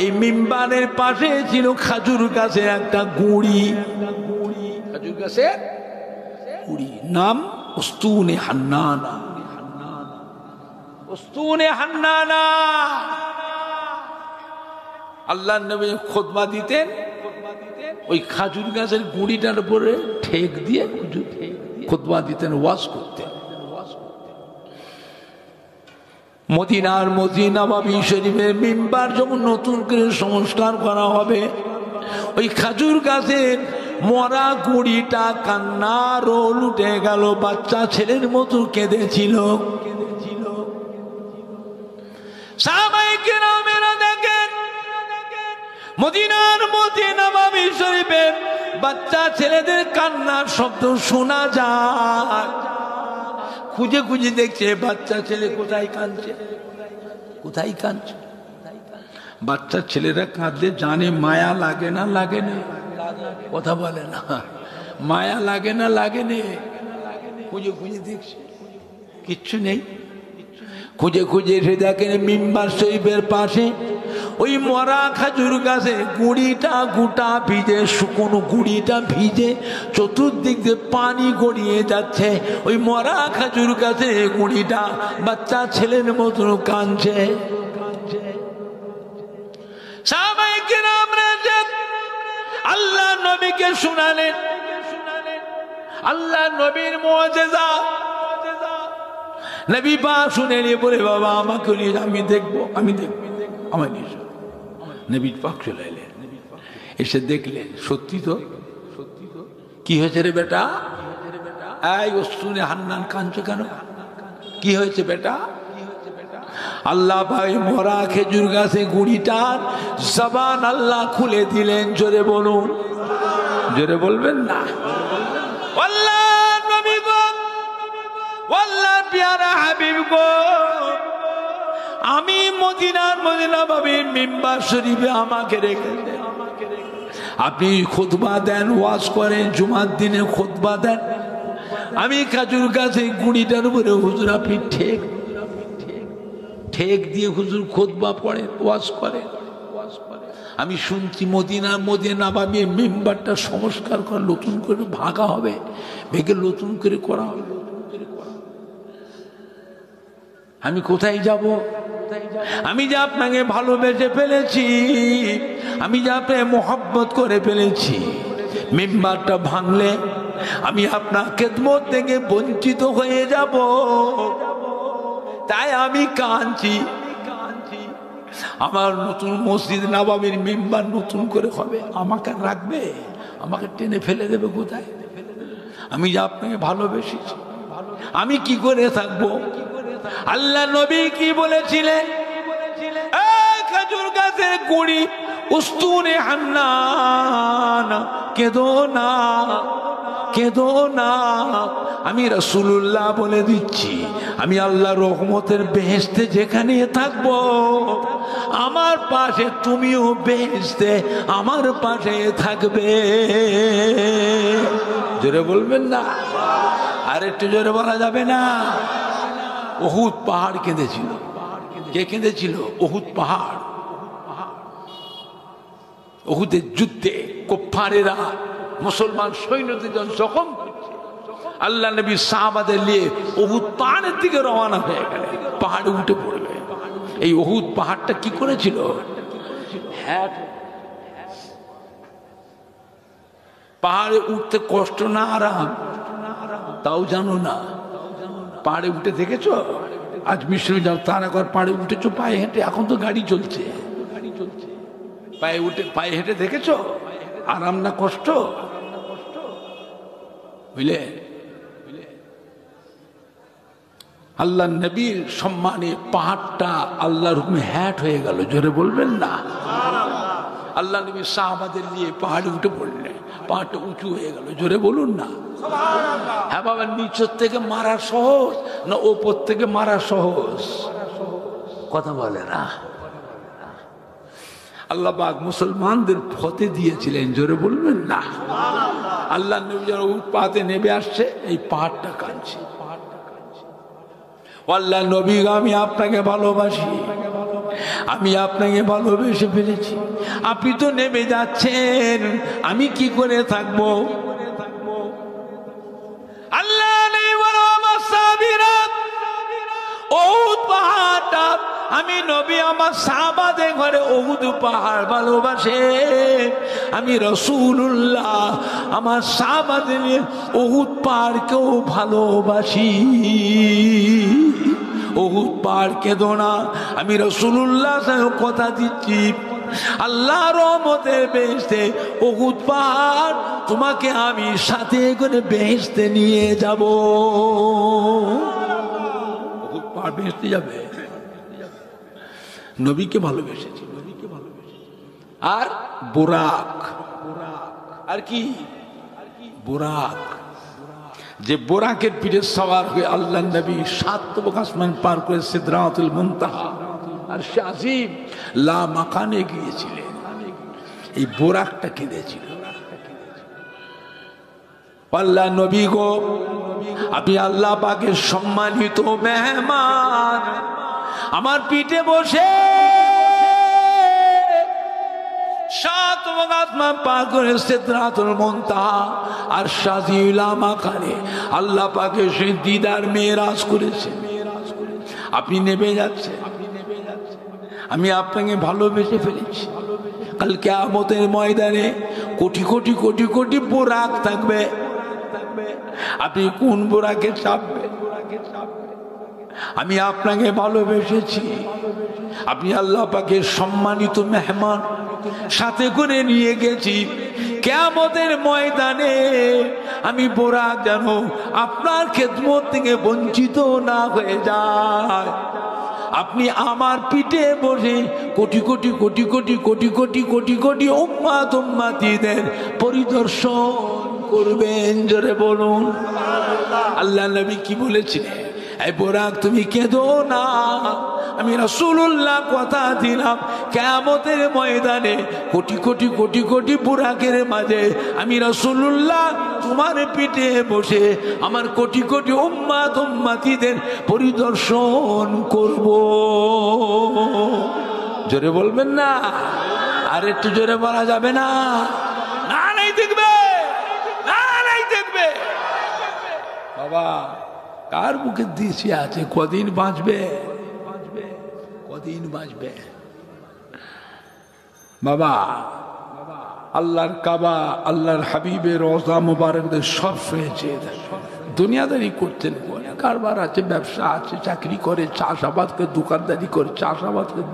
এই মিম্বারের পাশে ছিল খাজুর গাছের একটা গুঁড়ি, খাজুর গাছের গুঁড়ি, নাম উস্তুনে হান্নানা, উস্তুনে হান্নানা। আল্লাহর নবী খুতবা দিতেন, ওই খাজুর গাছের গুঁড়িটার উপরে ঠেক দিয়ে খুতবা দিতেন, ওয়াজ করতেন। মদিনার মসজিদ নববী শরীফের মিম্বার যখন নতুন করে সংস্কার করা হবে, ওই খাজুর গাছের মরা গুড়িটা কান্নার রোল উঠে গেল, বাচ্চা ছেলের মতো কেঁদেছিল। সাহাবায়ে কেরামেরা দেখেন মদিনার মসজিদ নববী শরীফে বাচ্চা ছেলেদের কান্নার শব্দ শোনা যায়। খুঁজে খুঁজে দেখছে বাচ্চা ছেলে কোথায় কাঁদছে, কোথায় কাঁদছে। বাচ্চা ছেলেরা কাঁদলে জানে মায়া লাগে না লাগে না, কথা বলে না, মায়া লাগে না লাগে না। খুঁজে খুঁজে দেখছে কিচ্ছু নেই। খুঁজে খুঁজে এসে দেখেন মিম্বার শরীফের পাশে ওই মরা খাজুর গাছে গুড়িটা গোটা ভিজে, শুকনো গুড়িটা ভিজে, চতুর্দিক দিয়ে পানি গড়িয়ে যাচ্ছে। ওই মরা খাজুর গাছে গুড়িটা বাচ্চা ছেলের মতন কাঁদছে। সাহাবায়ে কেরামরা আল্লাহ নবীকে শোনালেন, আল্লাহ নবীর মুআজিজা। নবী পাক শুনে নিয়ে বলে, বাবা আমাকে নিয়ে, আমি দেখবো, আমি দেখবো, আমার নিয়ে। নবী পাক চলে এলেন, এসে দেখলেন সত্যি তো, সত্যি তো। কি হয়েছে রে বেটা? এই শুনে হান্নান কাঁদছে কেন? কি হয়েছে বেটা? আল্লাহ ভাই মরা খেজুর গাছে গুড়িটার জবান আল্লাহ খুলে দিলেন। জোরে বলুন, জোরে বলবেন না। আল্লাহ নবী গো, আল্লাহ প্যারা হাবিব গো, আমি মদিনার মদিনা ভাবি মিম্বার শরীফে আমাকে রেখে দেন। আপনি খুতবা দেন, ওয়াজ করেন, জুমার দিনে খুতবা দেন। আমি খাজুর গাছে গুড়িটার উপরে হুজুর আপনি ঠেক ঠেক দিয়ে হুজুর খুতবা পড়েন, ওয়াজ করেন। আমি শুনছি মদিনার মদিনা ভাবি মিম্বারটা সংস্কার করে নতুন করে ভাঙা হবে, ভেঙে নতুন করে করা হবে। আমি কোথায় যাব? আমি যে আপনাকে ভালোবেসে ফেলেছি, আমি যে আপনাকে মোহাব্বত করে ফেলেছি, মিম্বারটা ভাঙলে আমি আপনার খেদমত থেকে বঞ্চিত হয়ে যাব। তাই আমি কাঁদছি। আমার নতুন মসজিদ নববীর মিম্বার নতুন করে হবে, আমাকে রাখবে? আমাকে টেনে ফেলে দেবে কোথায়? আমি যে আপনাকে ভালোবেসেছি, আমি কি করে থাকবো? আল্লাহ নবী কি বলেছিলেন? খেজুর গাছের গুড়ি উস্তুনে হান্নান, কেঁদো না, কেঁদো না। আমি রাসূলুল্লাহ বলে দিচ্ছি, আমি আল্লাহ রহমতের বেহেশতে যেখানে থাকবো, আমার পাশে তুমিও বেহেশতে আমার পাশে থাকবে। জোরে বলবেন না? আর একটু জোরে বলা যাবে না? উহুদ পাহাড় কেঁদেছিল। কে কেঁদেছিল? উহুদ পাহাড়। উহুদের যুদ্ধে কুফফারেরা মুসলমান সৈন্যদের জখম করছে, আল্লাহ নবী সাহাবাদের নিয়ে উহুদ পাহাড়ের দিকে রওনা হয়ে গেলেন। পাহাড়ে উঠে পড়বে। এই উহুদ পাহাড়টা কি করেছিল? পাহাড়ে উঠতে কষ্ট না আরাম তাও জানো না? পাহাড়ে উঠে দেখেছ? আজ মিশরে যাও, তার একবার পাহাড়ে উঠেছো পায়ে হেঁটে? এখন তো গাড়ি চলছে, পায়ে উঠে পায়ে হেঁটে দেখেছ আরাম না কষ্ট? বুঝলে? আল্লাহ নবীর সম্মানে পাহাড়টা আল্লাহর হুকুমে হ্যাট হয়ে গেল। জোরে বলবেন না? আল্লাহ নবী সাহাবাদের নিয়ে পাহাড়ে উঠে পড়লেন, পাহাড়টা উঁচু হয়ে গেল। জোরে বলুন না? হ্যাঁ বাবা, নিচের থেকে মারা সহজ না ওপর থেকে মারা সহজ? কথা বলে না। আল্লাহ পাক মুসলমানদের ফতে দিয়েছিলেন। জোরে বলবেন না? আল্লাহ নবী যারা পাহাড়ে নেমে আসছে, এই পাহাড়টা কাঁদছে। আল্লাহ নবী, আমি আপনাকে ভালোবাসি, আমি আপনাকে ভালোবেসে ফেলেছি, আপনি তো নেমে যাচ্ছেন, আমি কি করে থাকবো? আল্লাহ পাহাড়টা আমি নবী আমার সাহাবাদের ঘরে উহুদ পাহাড় ভালোবাসে, আমি রাসূলুল্লাহ আমার সাহাবাদের উহুদ পাহাড়কেও ভালোবাসি। উহুদ পাহাড় কেঁদো না, আমি রাসূলুল্লাহ কথা দিচ্ছি আল্লাহর রহমতের বেহেশতে উহুদ পাহাড় তোমাকে আমি সাথে করে বেহেশতে নিয়ে যাব। উহুদ পাহাড় বেহেশতে যাবে, নবীকে ভালোবেসেছি, নবীকে ভালোবেসেছি। আর বুরাক, আর কি বুরাক, যে বোরাকের পিঠে সওয়ার হয়ে আল্লাহ নবী 7 তবক আসমান পার করে সিদরাতুল মুনতাহা আর শাজিব লা মাকানে গিয়েছিলেন। এই বোরাকটা কেঁদেছিল। আল্লাহ নবী গো, আপনি আল্লাহ পাকের সম্মানিত মেহমান, আমার পিঠে বসে 7 তবক আসমান পার করে সিদরাতুল মুনতাহা আর শাজিব লা মাকানে আল্লাহ পাকের সেই দিদার মেরাজ করেছেন। আপনি নেমে যাচ্ছেন, আমি আপনাকে ভালোবেসে ফেলেছি। কাল কিয়ামতের ময়দানে কোটি কোটি কোটি কোটি বোরাক থাকবে, আপনি কোন বোরাকে চাপবেন? আমি আপনাকে ভালোবেসেছি, আপনি আল্লাহ পাকের সম্মানিত মেহমান, সাথে করে নিয়ে গেছি। কিয়ামতের ময়দানে আমি বোরাক যেন আপনার খেদমত থেকে বঞ্চিত না হয়ে যায়। আপনি আমার পিঠে বসে কোটি কোটি কোটি কোটি কোটি কোটি কোটি কোটি উম্মাত উম্মাতীদের পরিদর্শন করবেন। জোরে বলুন আল্লাহ নবী কি বলেছিলেন? এই বোরাক তুমি কেঁদো না, আমি রাসূলুল্লাহ কথা দিলাম কিয়ামতের ময়দানে কোটি কোটি কোটি কোটি বোরাকের মাঝে আমি রাসূলুল্লাহ তোমার পিঠে বসে আমার কোটি কোটি উম্মাত উম্মাতীদের পরিদর্শন করব। জোরে বলবেন না? আর একটু জোরে বলা যাবে না? না নাই দেখবে, না নাই দেখবে। বাবা কার বুকে দিশে আছে কদিন বাঁচবে, কদিন বাঁচবে? বাবা আল্লাহর কাবা, আল্লাহর হাবিবের রওজা মুবারকদের সব শুয়েছে। দুনিয়াদারি করতেন, কারবার আছে, ব্যবসা আছে, চাকরি করে, চাষাবাদ করে, দোকানদারি করে, চাষাবাদ করে,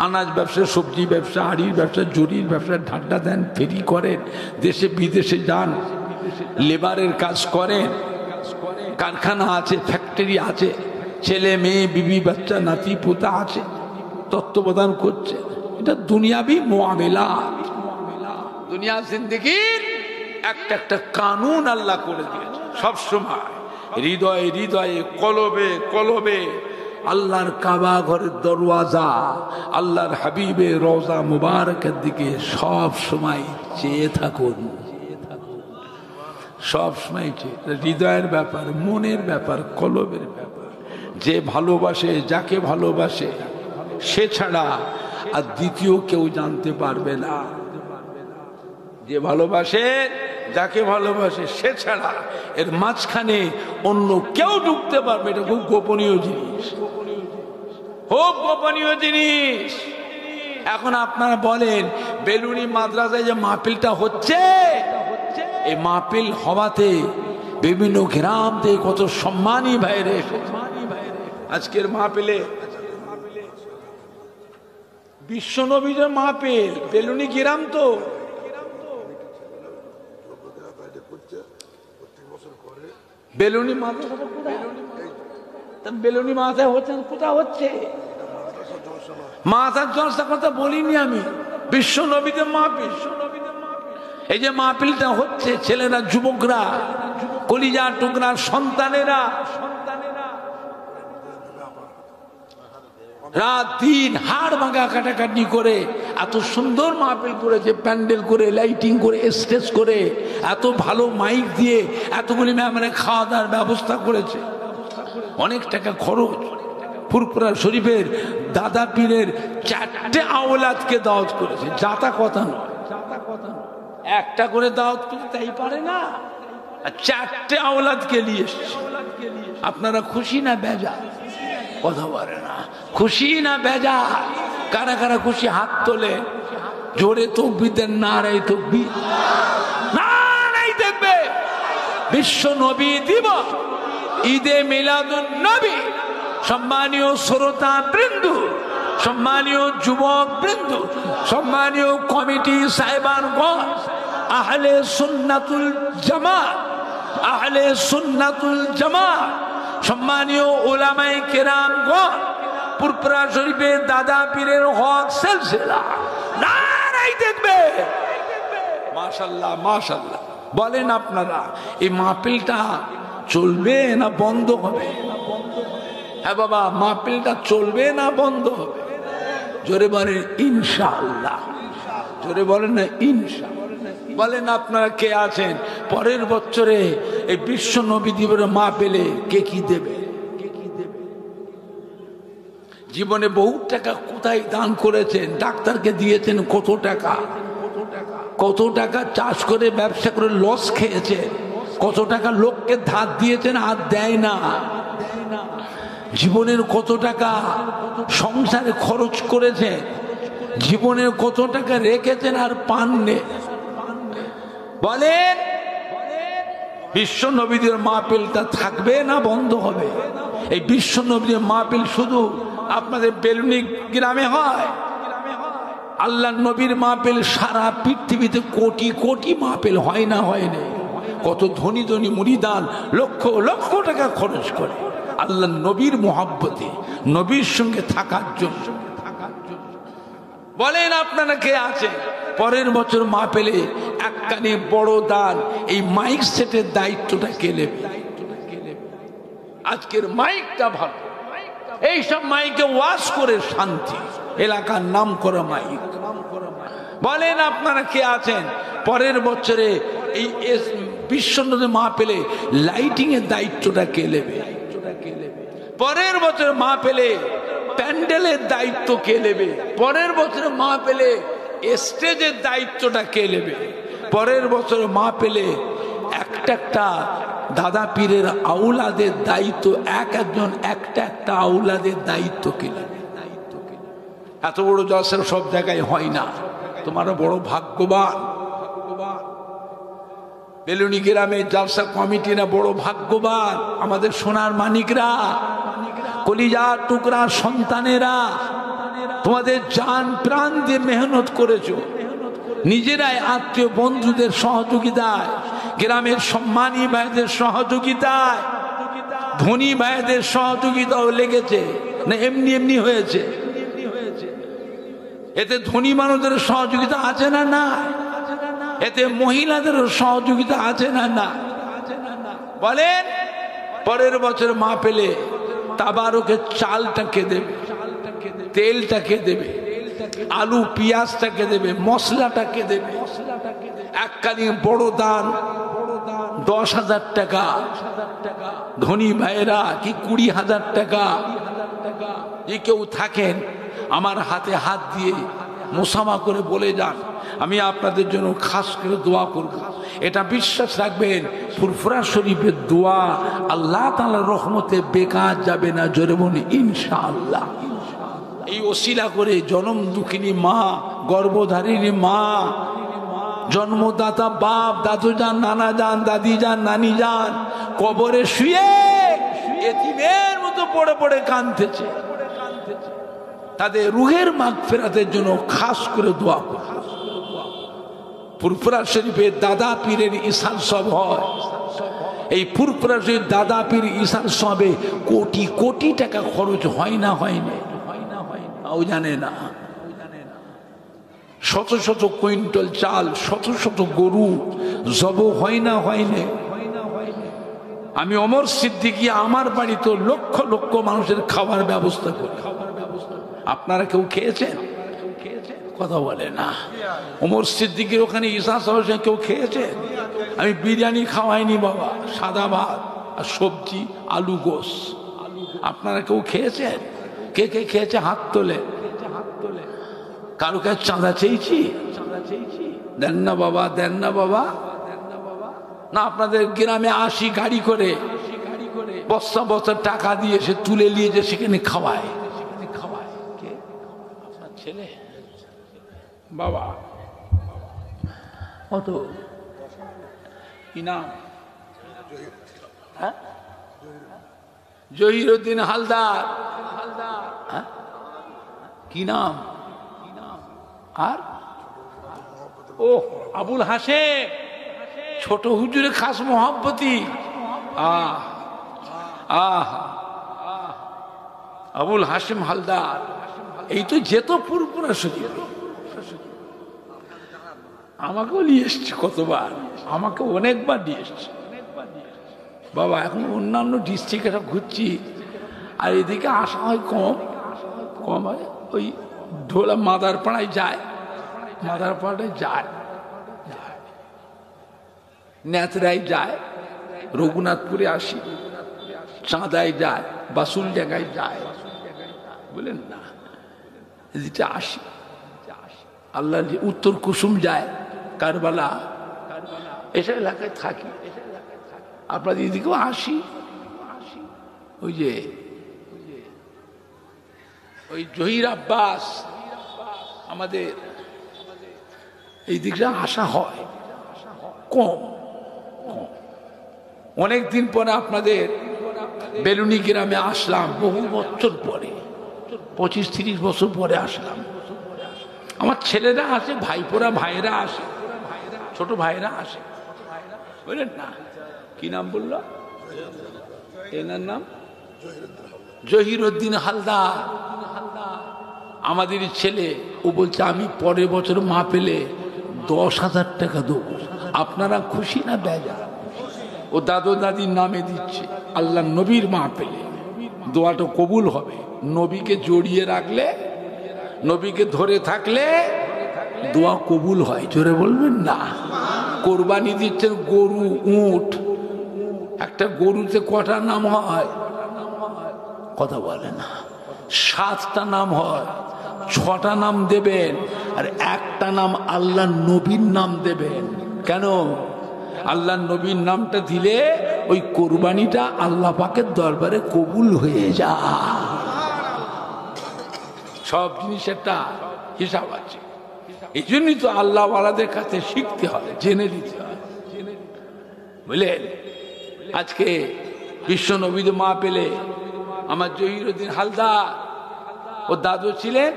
আনাজ ব্যবসা, সবজি ব্যবসা, হাড়ির ব্যবসা, জরির ব্যবসা, ঠান্ডা দেন, ফেরি করেন, দেশে বিদেশে যান, লেবারের কাজ করেন, কারখানা আছে, ফ্যাক্টরি আছে, ছেলে মেয়ে বিবি বাচ্চা নাতি পোতা আছে, তত্ত্বাবধান করছে। এটা দুনিয়াবি মুআমিলাত, দুনিয়া জিন্দেগির একটা একটা কানুন আল্লাহ করে দিয়েছে। সব সময় হৃদয়ে হৃদয়ে কলবে কলবে আল্লাহর কাবা ঘরের দরওয়াজা, আল্লাহর হাবিবের রওজা মুবারকের দিকে সব সময় চেয়ে থাকুন, সব সময় চেয়ে। হৃদয়ের ব্যাপার, মনের ব্যাপার, কলবের ব্যাপার। যে ভালোবাসে, যাকে ভালোবাসে সে ছাড়া আর দ্বিতীয় কেউ জানতে পারবে না। যে ভালোবাসে, যাকে ভালোবাসে সে ছাড়া এর মাঝখানে অন্য কেউ ঢুকতে পারবে। এটা খুব গোপনীয় জিনিস, খুব গোপনীয় জিনিস। এখন আপনারা বলেন বেলুনি মাদ্রাসায় যে মাহফিলটা হচ্ছে, এই মাহফিল হওয়াতে বিভিন্ন গ্রাম থেকে কত সম্মানী ভাইরে এসেছে। আজকের মাহফিলে বিশ্ব নবীর মাহফিল, বেলুনি গ্রাম তো বেলুনি মাদ্রাসা কোথায়? বেলুনি মাদ্রাসা হচ্ছে কোথা হচ্ছে? মাথার জলসা কথা বলিনি আমি, বিশ্ব নবীদের মাহফিল। এই যে মাহফিলটা হচ্ছে, ছেলেরা, যুবকরা, কলিজা টুকরার সন্তানেরা রাত দিন হাড় ভাঙা কাটাকাটি করে এত সুন্দর মাহফিল করেছে, প্যান্ডেল করে, লাইটিং করে, স্টেজ করে, এত ভালো মাইক দিয়ে এতগুলি মেহমানের খাওয়া দাওয়ার ব্যবস্থা করেছে। অনেক টাকা খরচ। ফুরফুরা শরীফের দাদা পীরের 4টে আওলাদকে দাওয়াত করেছে, যাতা কথা নয়, একটা করে দাওয়াত করতে তাই পারে না, 4টে আওলাদকে নিয়ে এসেছে। আপনারা খুশি না বেজা? কথা বলে না। খুশি না বেজার? কারা কারা খুশি হাত তোলে, জোরে তকবীর দেন, নারায়ে তাকবীর, নারায়ে তাকবীর। বিশ্ব নবী দিবস, ঈদে মিলাদুন নবী, সম্মানীয় শ্রোতা বৃন্দ, সম্মানীয় যুবক বৃন্দ, সম্মানীয় কমিটি সাহেবানগণ, আহলে সুন্নাতুল জামাত, আহলে সুন্নাতুল জামাত, সম্মানীয় উলামায়ে কেরামগণ, পুরপুরা শরীফের দাদা পীরের হক সিলসিলা, নারায়ে তাকবীর। মাশাআল্লাহ মাশাআল্লাহ। বলেন আপনারা এই মাহফিলটা চলবে না বন্ধ হবে? হ্যাঁ বাবা, মাহফিলটা চলবে না বন্ধ হবে? জোরে বলেন ইনশাআল্লাহ, জোরে বলেন না ইনশাআল্লাহ। বলেন আপনারা কে আছেন পরের বছরে এই বিশ্ব নবী দিবসে মাহফিলে কে কি দেবে? জীবনে বহু টাকা কোথায় দান করেছেন? ডাক্তারকে দিয়েছেন কত টাকা, কত টাকা চাষ করে ব্যবসা করে লস খেয়েছে, কত টাকা লোককে ধার দিয়েছেন আর দেয় না। জীবনের কত টাকা সংসারে খরচ করেছেন, জীবনের কত টাকা রেখেছেন আর পাননি। বলেন বিশ্ব নবীদের মাহফিলটা থাকবে না বন্ধ হবে? এই বিশ্ব নবীদের মাহফিল শুধু আপনাদের বেলুনি গ্রামে হয়? আল্লাহ নবীর মাহফিল সারা পৃথিবীতে কোটি কোটি মাহফিল হয় না, হয় না? কত ধনী ধনী মুরিদান লক্ষ লক্ষ টাকা খরচ করে আল্লাহ নবীর মোহাব্বতে, নবীর সঙ্গে থাকার জন্য। বলেন আপনারা কে আছে পরের বছর মাহফিলে একখানি বড় দান? এই মাইক সেটের দায়িত্বটা কে নেবে? আজকের মাইকটা ভালো, এইসব মাইকে ওয়াজ করে শান্তি, এলাকার নাম করা মাইক। বলেন আপনারা কে আছেন পরের বছরে এই বিশ্ব নবী মাহফিলে লাইটিং এর দায়িত্বটা কে নেবে? পরের বছর মাহফিলে প্যান্ডেলের দায়িত্ব কে নেবে? পরের বছর মাহফিলে স্টেজের দায়িত্বটা কে নেবে? পরের বছর মাহফিলে একটা একটা দাদা পীরের আউলাদের দায়িত্ব, এক একজন একটা একটা আউলাদের দায়িত্ব কে নেবে? এত বড় জলসা সব জায়গায় হয় না, তোমার বড় ভাগ্যবান। বেলুনি গ্রামে জলসা কমিটিরা বড় ভাগ্যবান, আমাদের সোনার মানিকরা, কলিজার টুকরা সন্তানেরা, তোমাদের জান প্রাণ দিয়ে মেহনত করেছো, নিজেরাই আত্মীয় বন্ধুদের সহযোগিতায়, গ্রামের সম্মানী ভাইদের সহযোগিতায়, ধনী ভাইদের সহযোগিতাও লেগেছে না এমনি এমনি হয়েছে? এতে ধনী মানুষদের সহযোগিতা আছে না না? এতে মহিলাদের সহযোগিতা আছে না না? বলেন পরের বছর মাহফিলে তাবারকের চালটাকে দেবে, তেলটাকে দেবে, আলু পেঁয়াজটাকে দেবে, মশলাটাকে দেবে। এককালীন বড় দান 10,000 টাকা, ধনী ভাইয়েরা কি 20,000 টাকা। যে কেউ থাকেন আমার হাতে হাত দিয়ে মোসামা করে বলে যান, আমি আপনাদের জন্য খাস করে দোয়া করব। এটা বিশ্বাস রাখবেন, ফুরফুরা শরীফের দোয়া আল্লাহ তাআলার রহমতে বেকার যাবে না। জোরে বলি ইনশাআল্লাহ। এই ওসিলা করে জনম দুঃখিনী মা, গর্ভধারিণী মা, জন্মদাতা বাপ, দাদু যান, নানা যান, দাদি যান, নানি যান, কবরে শুয়ে এতিমের মতো পড়ে পড়ে কাঁদতেছে, তাদের রুহের মাগফিরাতের জন্য খাস করে দোয়া করব। ফুরফুরা শরীফের দাদা পীরের ইসার সব হয়। এই ফুরফুরা শরীফ দাদা পীর ইসার সবে কোটি কোটি টাকা খরচ হয় না, হয় না? ও জানে না। শত শত কুইন্টাল চাল, শত শত গরু জব হয় না, হয় না? আমি ওমর সিদ্দিকী আমার বাড়িতে লক্ষ লক্ষ মানুষের খাবার ব্যবস্থা করি। আপনারা কেউ খেয়েছেন? কথা বলে না। ওমর সিদ্দিকীর ওখানে ঈসা সাহেবের কেউ খেয়েছে? আমি বিরিয়ানি খাওয়াইনি বাবা, সাদা ভাত আর সবজি, আলু গোস। আপনারা কেউ খেয়েছেন? কে কে খেয়েছে হাত তোলে। কারো কাছে চাঁদা চেয়েছি? দেন না বাবা, দেন না বাবা। না আপনাদের গ্রামে আসি গাড়ি করে, বস্তা বস্তা টাকা দিয়ে সে তুলে নিয়ে যে সেখানে খাওয়ায়। কে? আপনার ছেলে? বাবা কত কি নাম? হ্যাঁ, জহিরুদ্দিন হালদার। হ্যাঁ, কি নাম? আর ও আবুল হাশেম, ছোট হুজুরে খাস মোহাব্বতী। আবুল হাশেম হালদার, এই তো যেত পুরপুরা শরীফ। আমাকেও নিয়ে এসছে কতবার, আমাকে অনেকবার নিয়ে এসছে বাবা। এখন অন্যান্য ডিস্ট্রিক্টে ঘুরছি, আর এদিকে আসা হয় কম হয়। ওই ঢোলা মাদারপাড়ায় যায়, নেতরায় যায়, রঘুনাথপুরে আসি, চাঁদায় যায়, বাসুল জায়গায় যায়, বলেন না, এদিকে আসি। আল্লাহ উত্তর কুসুম যায়, কারবালা, এসব এলাকায় থাকি। আপনাদের এদিকেও আসি। ওই যে ওই জহির আব্বাস, আমাদের এই দিকটা আসা হয় কম। অনেকদিন পরে আপনাদের বেলুনি গ্রামে আসলাম, বহু বছর পরে, 25-30 বছর পরে আসলাম। আমার ছেলেরা আসে, ভাইপোরা ভাইরা আসে, ছোট ভাইরা আসে, বুঝলেন না। কি নাম বললো এনার নাম? জহিরুদ্দিন হালদার, আমাদের ছেলে। ও বলছে আমি পরের বছর মা পেলে 10,000 টাকা দেবো। আপনারা খুশি না বেজা? ও দাদু দাদির নামে দিচ্ছে। আল্লাহ নবীর মা পেলে দোয়াটা কবুল হবে। নবীকে জড়িয়ে রাখলে, নবীকে ধরে থাকলে দোয়া কবুল হয়। জোরে বলবেন না। কোরবানি দিচ্ছেন গরু, উট। একটা গরুতে কটা নাম হয়? কথা বলে না। 7টা নাম হয়। 6টা নাম দেবেন, আর একটা নাম আল্লাহ নবীর নাম দেবেন। কেন? আল্লাহ নবীর নামটা দিলে ওই কোরবানিটা আল্লাহ পাকের দরবারে কবুল হয়ে যায়। সব জিনিস একটা হিসাব আছে। এই জন্যই তো আল্লাহওয়ালাদের কাছে শিখতে হয়, জেনে দিতে হয়, বুঝলেন। আজকে বিশ্ব নবীর মা পেলে আমার জহিরুদ্দিন হালদার, ও দাদু ছিলেন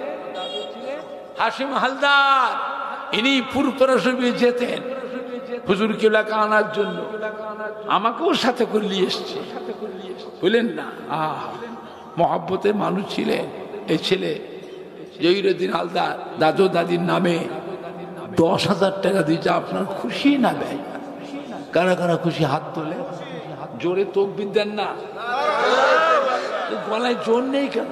হাশিম হালদার। ইনি পুরপুরা শরীফে যেতেন হুজুর কেবলাকে আনার জন্য। আমাকেও সাথে করে নিয়ে এসছে, বুঝলেন না। মহব্বতের মানুষ ছিলেন এই ছেলে জহিরুদ্দিন হালদার। দাদু দাদির নামে 10,000 টাকা দিয়েছে। আপনার খুশি না ব্যয়? কারা কারা খুশি? হাত তোলে। জোরে তকবীর দেন না, গলায় জোর নেই কেন?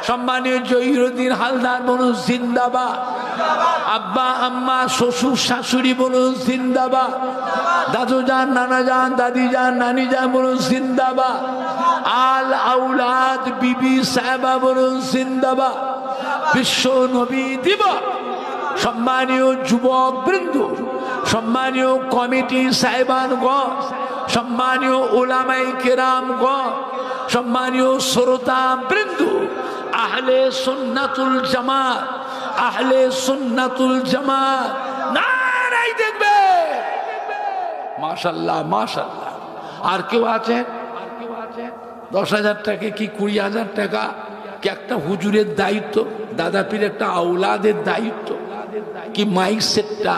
সম্মানীয় জহিরুদ্দিন হালদার বলুন জিন্দাবাদ। আব্বা আম্মা শ্বশুর শাশুড়ি বলুন জিন্দাবাদ। দাদু যান, নানা যান, দাদি যান, নানি যান বলুন জিন্দাবাদ। আল আউলাদ বিবি সাহেবা বলুন জিন্দাবাদ। বিশ্ব নবী দিবস। সম্মানীয় যুবক বৃন্দ, সম্মানীয় কমিটি সাহেবানগণ, সম্মানীয় ওলামায়ে কেরামগণ, সম্মানীয় শ্রোতা বৃন্দ, আহলে সুন্নাতুল জামাত, আহলে সুন্নাতুল জামাত নারাই দেখবে। মাশাআল্লাহ মাশাআল্লাহ। আর কেউ আছে? 10,000 টাকা কি 20,000 টাকা কি একটা হুজুরের দায়িত্ব, দাদা পীর একটা আওলাদের দায়িত্ব, কি মাইক সেটটা,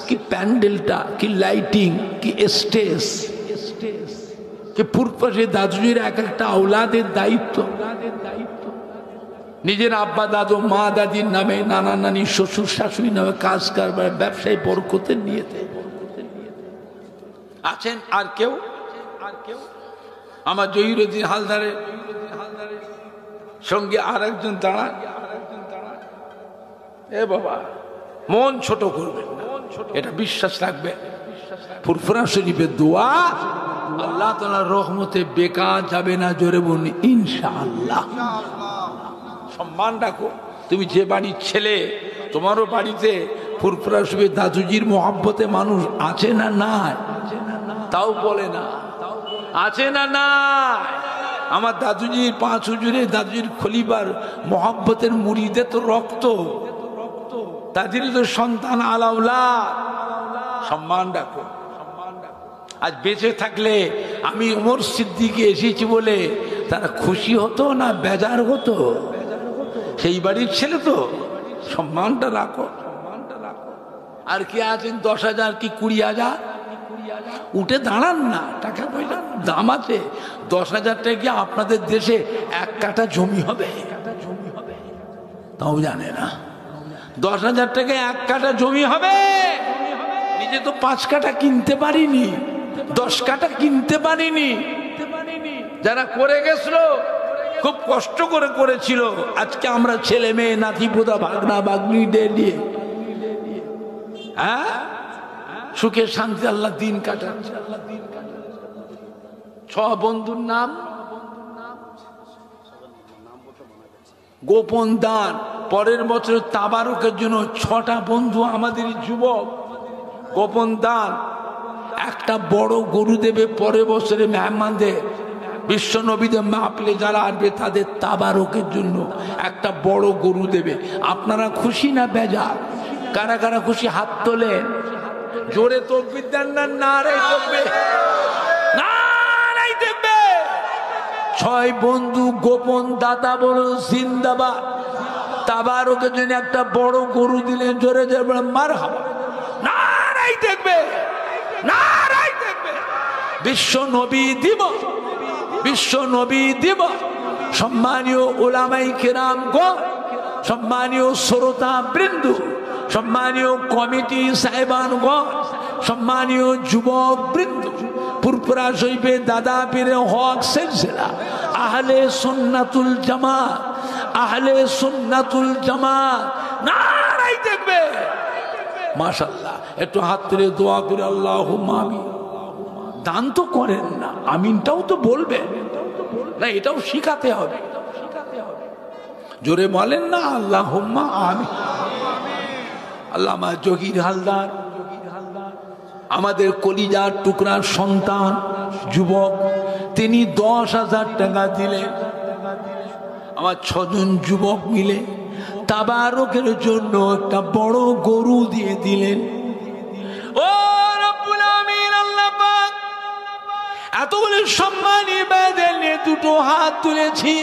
কি প্যান্ডেলটা, কি লাইটিং, কি স্টেজ, কি পুরপাশে দাদুজির এক একটা আওলাদের দায়িত্ব। নিজের আব্বা দাদু মা দাদির নামে, নানা নানি শ্বশুর শাশুড়ির নামে কাজ কারবার, ব্যবসায়ী বরকতের নিয়েতে আছেন। আর কেউ? আমার জহিরুদ্দিন হালদারের সঙ্গে আর একজন দাঁড়ান। এ বাবা, মন ছোট করবেন না, এটা বিশ্বাস রাখবেন। ফুরফুরা শরীফের দোয়া আল্লাহ তাআলার রহমতে বেকার যাবে না। জোরে বলুন ইনশাআল্লাহ। সম্মান রাখো। তুমি যে বাড়ির ছেলে, তোমারও বাড়িতে ফুরফুরা শরীফে দাদুজির মোহাব্বতে মানুষ আছে না নাই? তাও বলে না আছে না নাই। আমার দাদুজির 5 হুজুরে দাদুজির খলিফার মোহাব্বতের মুরিদে তো রক্ত, তাদের তো সন্তান আলাউলা। সম্মান রাখো। আজ বেঁচে থাকলে আমি ওমর সিদ্দিকে এসেছি বলে তারা খুশি হতো না বেজার হতো? সেই বাড়ির ছেলে তো, সম্মানটা রাখো। আর কি আছেন 10,000 কি 20,000 উঠে দাঁড়ান না, টাকা পয়সা দাম আছে। 10,000 টাকা আপনাদের দেশে 1 কাঠা জমি হবে? তাও জানে না। 10,000 টাকা 1 কাঠা জমি হবে? নিজে তো 5 কাঠা কিনতে পারিনি, 10 কাঠা কিনতে পারিনি। যারা করে গেছিল খুব কষ্ট করে করেছিল। আজকে আমরা ছেলে মেয়ে নাতি পোতা ভাগনা ভাগ্নি দিয়ে হ্যাঁ সুখে শান্তি আল্লাহ দিন কাটাচ্ছে। 6 বন্ধুর নাম গোপন দান। পরের বছর তাবারকের জন্য 6টা বন্ধু আমাদের যুবক গোপন দান একটা বড় গরু দেবে। পরের বছরে মেহমানদের বিশ্ব নবীদের মাহফিলে যারা আসবে তাদের তাবারকের জন্য একটা বড় গরু দেবে। আপনারা খুশি না বেজার? কারা কারা খুশি হাত তোলেন। জোরে তাকবীর দেন না নারে তাকবীর, নারে তাকবীর। 6 বন্ধু গোপন দাতা বলো জিন্দাবাদ। তাবারকের জন্য একটা বড় গরু দিলেন। জোরে জোরে বলেন মারহাবা, নারে তাকবীর, নারে তাকবীর। বিশ্ব নবী দিবস, বিশ্ব নবী দিবস। সম্মানীয় উলামায়ে কেরাম গণ, সম্মানীয় শ্রোতা বৃন্দ, সম্মানীয় কমিটি সাহেবানগণ, সম্মানীয় যুবক বৃন্দ, ফুরফুরা শরীফে দাদা পীরে হক সিলসিলা আহলে সুন্নাতুল জামাত, আহলে সুন্নাতুল জামাত নারায়ে তাকবীর। মাশাআল্লাহ, একটু হাত তুলে দোয়া করে আল্লাহুম্মা আমিন। দান তো করেন না, আমিনটাও তো বলবেন না, এটাও শিখাতে হবে। জোরে বলেন না আল্লাহুম্মা আমিন। আল্লামা জহির হালদার আমাদের কলিজার টুকরার সন্তান যুবক, তিনি 10,000 টাকা দিলেন। আমার 6 জন যুবক মিলে তাবারকের জন্য একটা বড় গরু দিয়ে দিলেন। ও রব্বুল আমিন, আল্লাহ পাক এতগুলো সম্মানী বেদের নিয়ে 2টো হাত তুলেছি।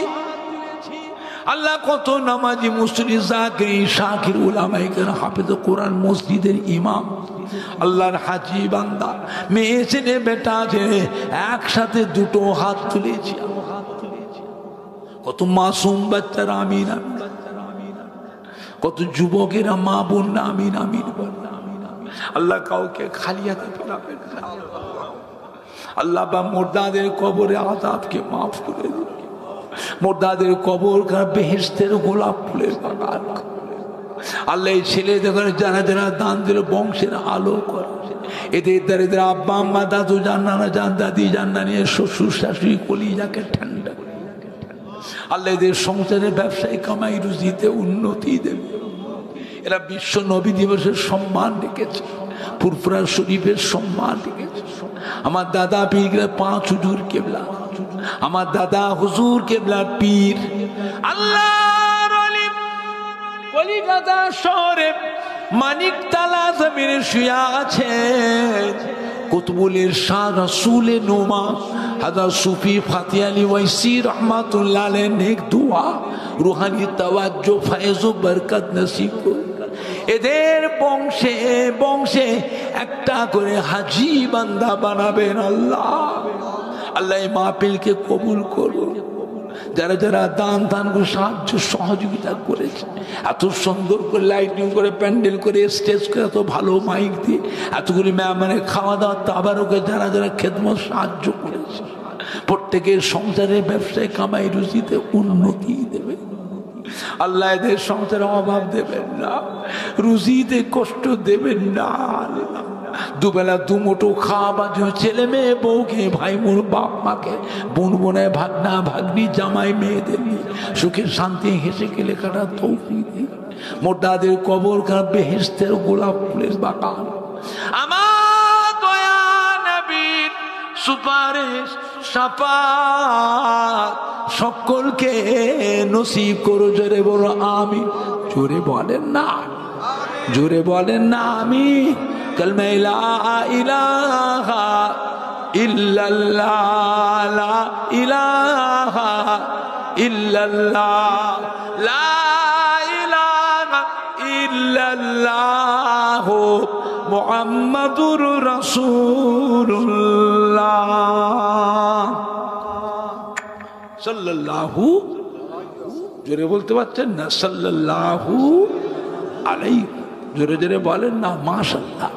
আল্লাহ কত নামাজি মুসল্লি জাকির শাকির উলামায়ে কেরাম হাফেজ কোরআন মসজিদের ইমাম আল্লাহর হাজি বান্দা মেয়ে ছেলে বেটা ছেলে একসাথে 2টো হাত তুলেছি। কত মাসুম বাচ্চারা আমিন আমিন, কত যুবকেরা মা বোন আমিন আমিন। আল্লাহ কাউকে খালি হাতে ফেরাবেন না। আল্লাহ বা মুর্দাদের কবরে আযাবকে মাফ করে দিন। মুর্দাদের কবর বেহেশতের গোলাপ ফুলের বাগান। আল্লাহ এই ছেলেদের যারা যারা দান দিল বংশের আলো করে। এদের দ্বারা আব্বা আম্মা দাদু যান নানা যান দাদি যান নানি শ্বশুর শাশুড়ি কলিজাকে ঠান্ডা করে। আল্লাহ এদের সংসারে ব্যবসায়ী কামাই রুজিতে উন্নতি দেবে। এরা বিশ্ব নবী দিবসের সম্মান রেখেছে, ফুরফুরা শরীফের সম্মান রেখেছে। আমার দাদা পীর 5 হুজুর কেবলা, আমার দাদা হুজুর কেবলার পীর আল্লাহর ওলি কলিকাতা শহরে মানিকতলা জমিনে শুয়ে আছে কুতুবুল ইরশাদ রাসূলে নোমা হাজরত সুফি ফাতি আলী ওয়াইসি রহমাতুল্লাহ আলাইহি নেক দোয়া রুহানি তাওয়াজ্জু ফয়েজ ও বরকত নসিব করে। এদের বংশে বংশে একটা করে হাজি বান্দা বানাবেন আল্লাহ। আল্লাহ এই মাহফিলকে কবুল করুন। যারা যারা দান দান করে সাহায্য সহযোগিতা করেছে, এত সুন্দর করে লাইটিং করে প্যান্ডেল করে স্টেজ করে এত ভালো মাইক দিয়ে এতগুলি মানে খাওয়া দাওয়া তাবারকে যারা যারা খেদমত সাহায্য করেছে, প্রত্যেকের সংসারের ব্যবসায় কামাই রুজিতে উন্নতি দেবে আল্লাহ। এদের সংসারে অভাব দেবেন না, রুজিতে কষ্ট দেবেন না। দুবেলা দুমুঠো খাওয়া, ছেলে মেয়ে বউকে, ভাই বোন বাপ মাকে, বোন বোনায় ভাগনা ভাগ্নি জামাই মেয়েদের নিয়ে সুখে শান্তি হেসে গেলে কাটা তৌফিক দিন। মোটাদের কবর কার বেহেশতের গোলাপ ফুলের বাগান। আমার দয়া নবীর সুপারিশ শাফাত সকলকে নসিব করো। জোরে বলো আমিন। জোরে বলেন না, জোরে বলেন না আমিন। কালমা লা ইলাহা ইল্লাল্লাহ, লা ইলাহা ইল্লাল্লাহ, লা ইলাহা ইল্লাল্লাহ মুহাম্মাদুর রাসূলুল্লাহ সাল্লাল্লাহু, জোরে বলতে পারছেন না সাল্লাল্লাহু আলাইহি, জোরে জোরে বলেন না মাশাআল্লাহ।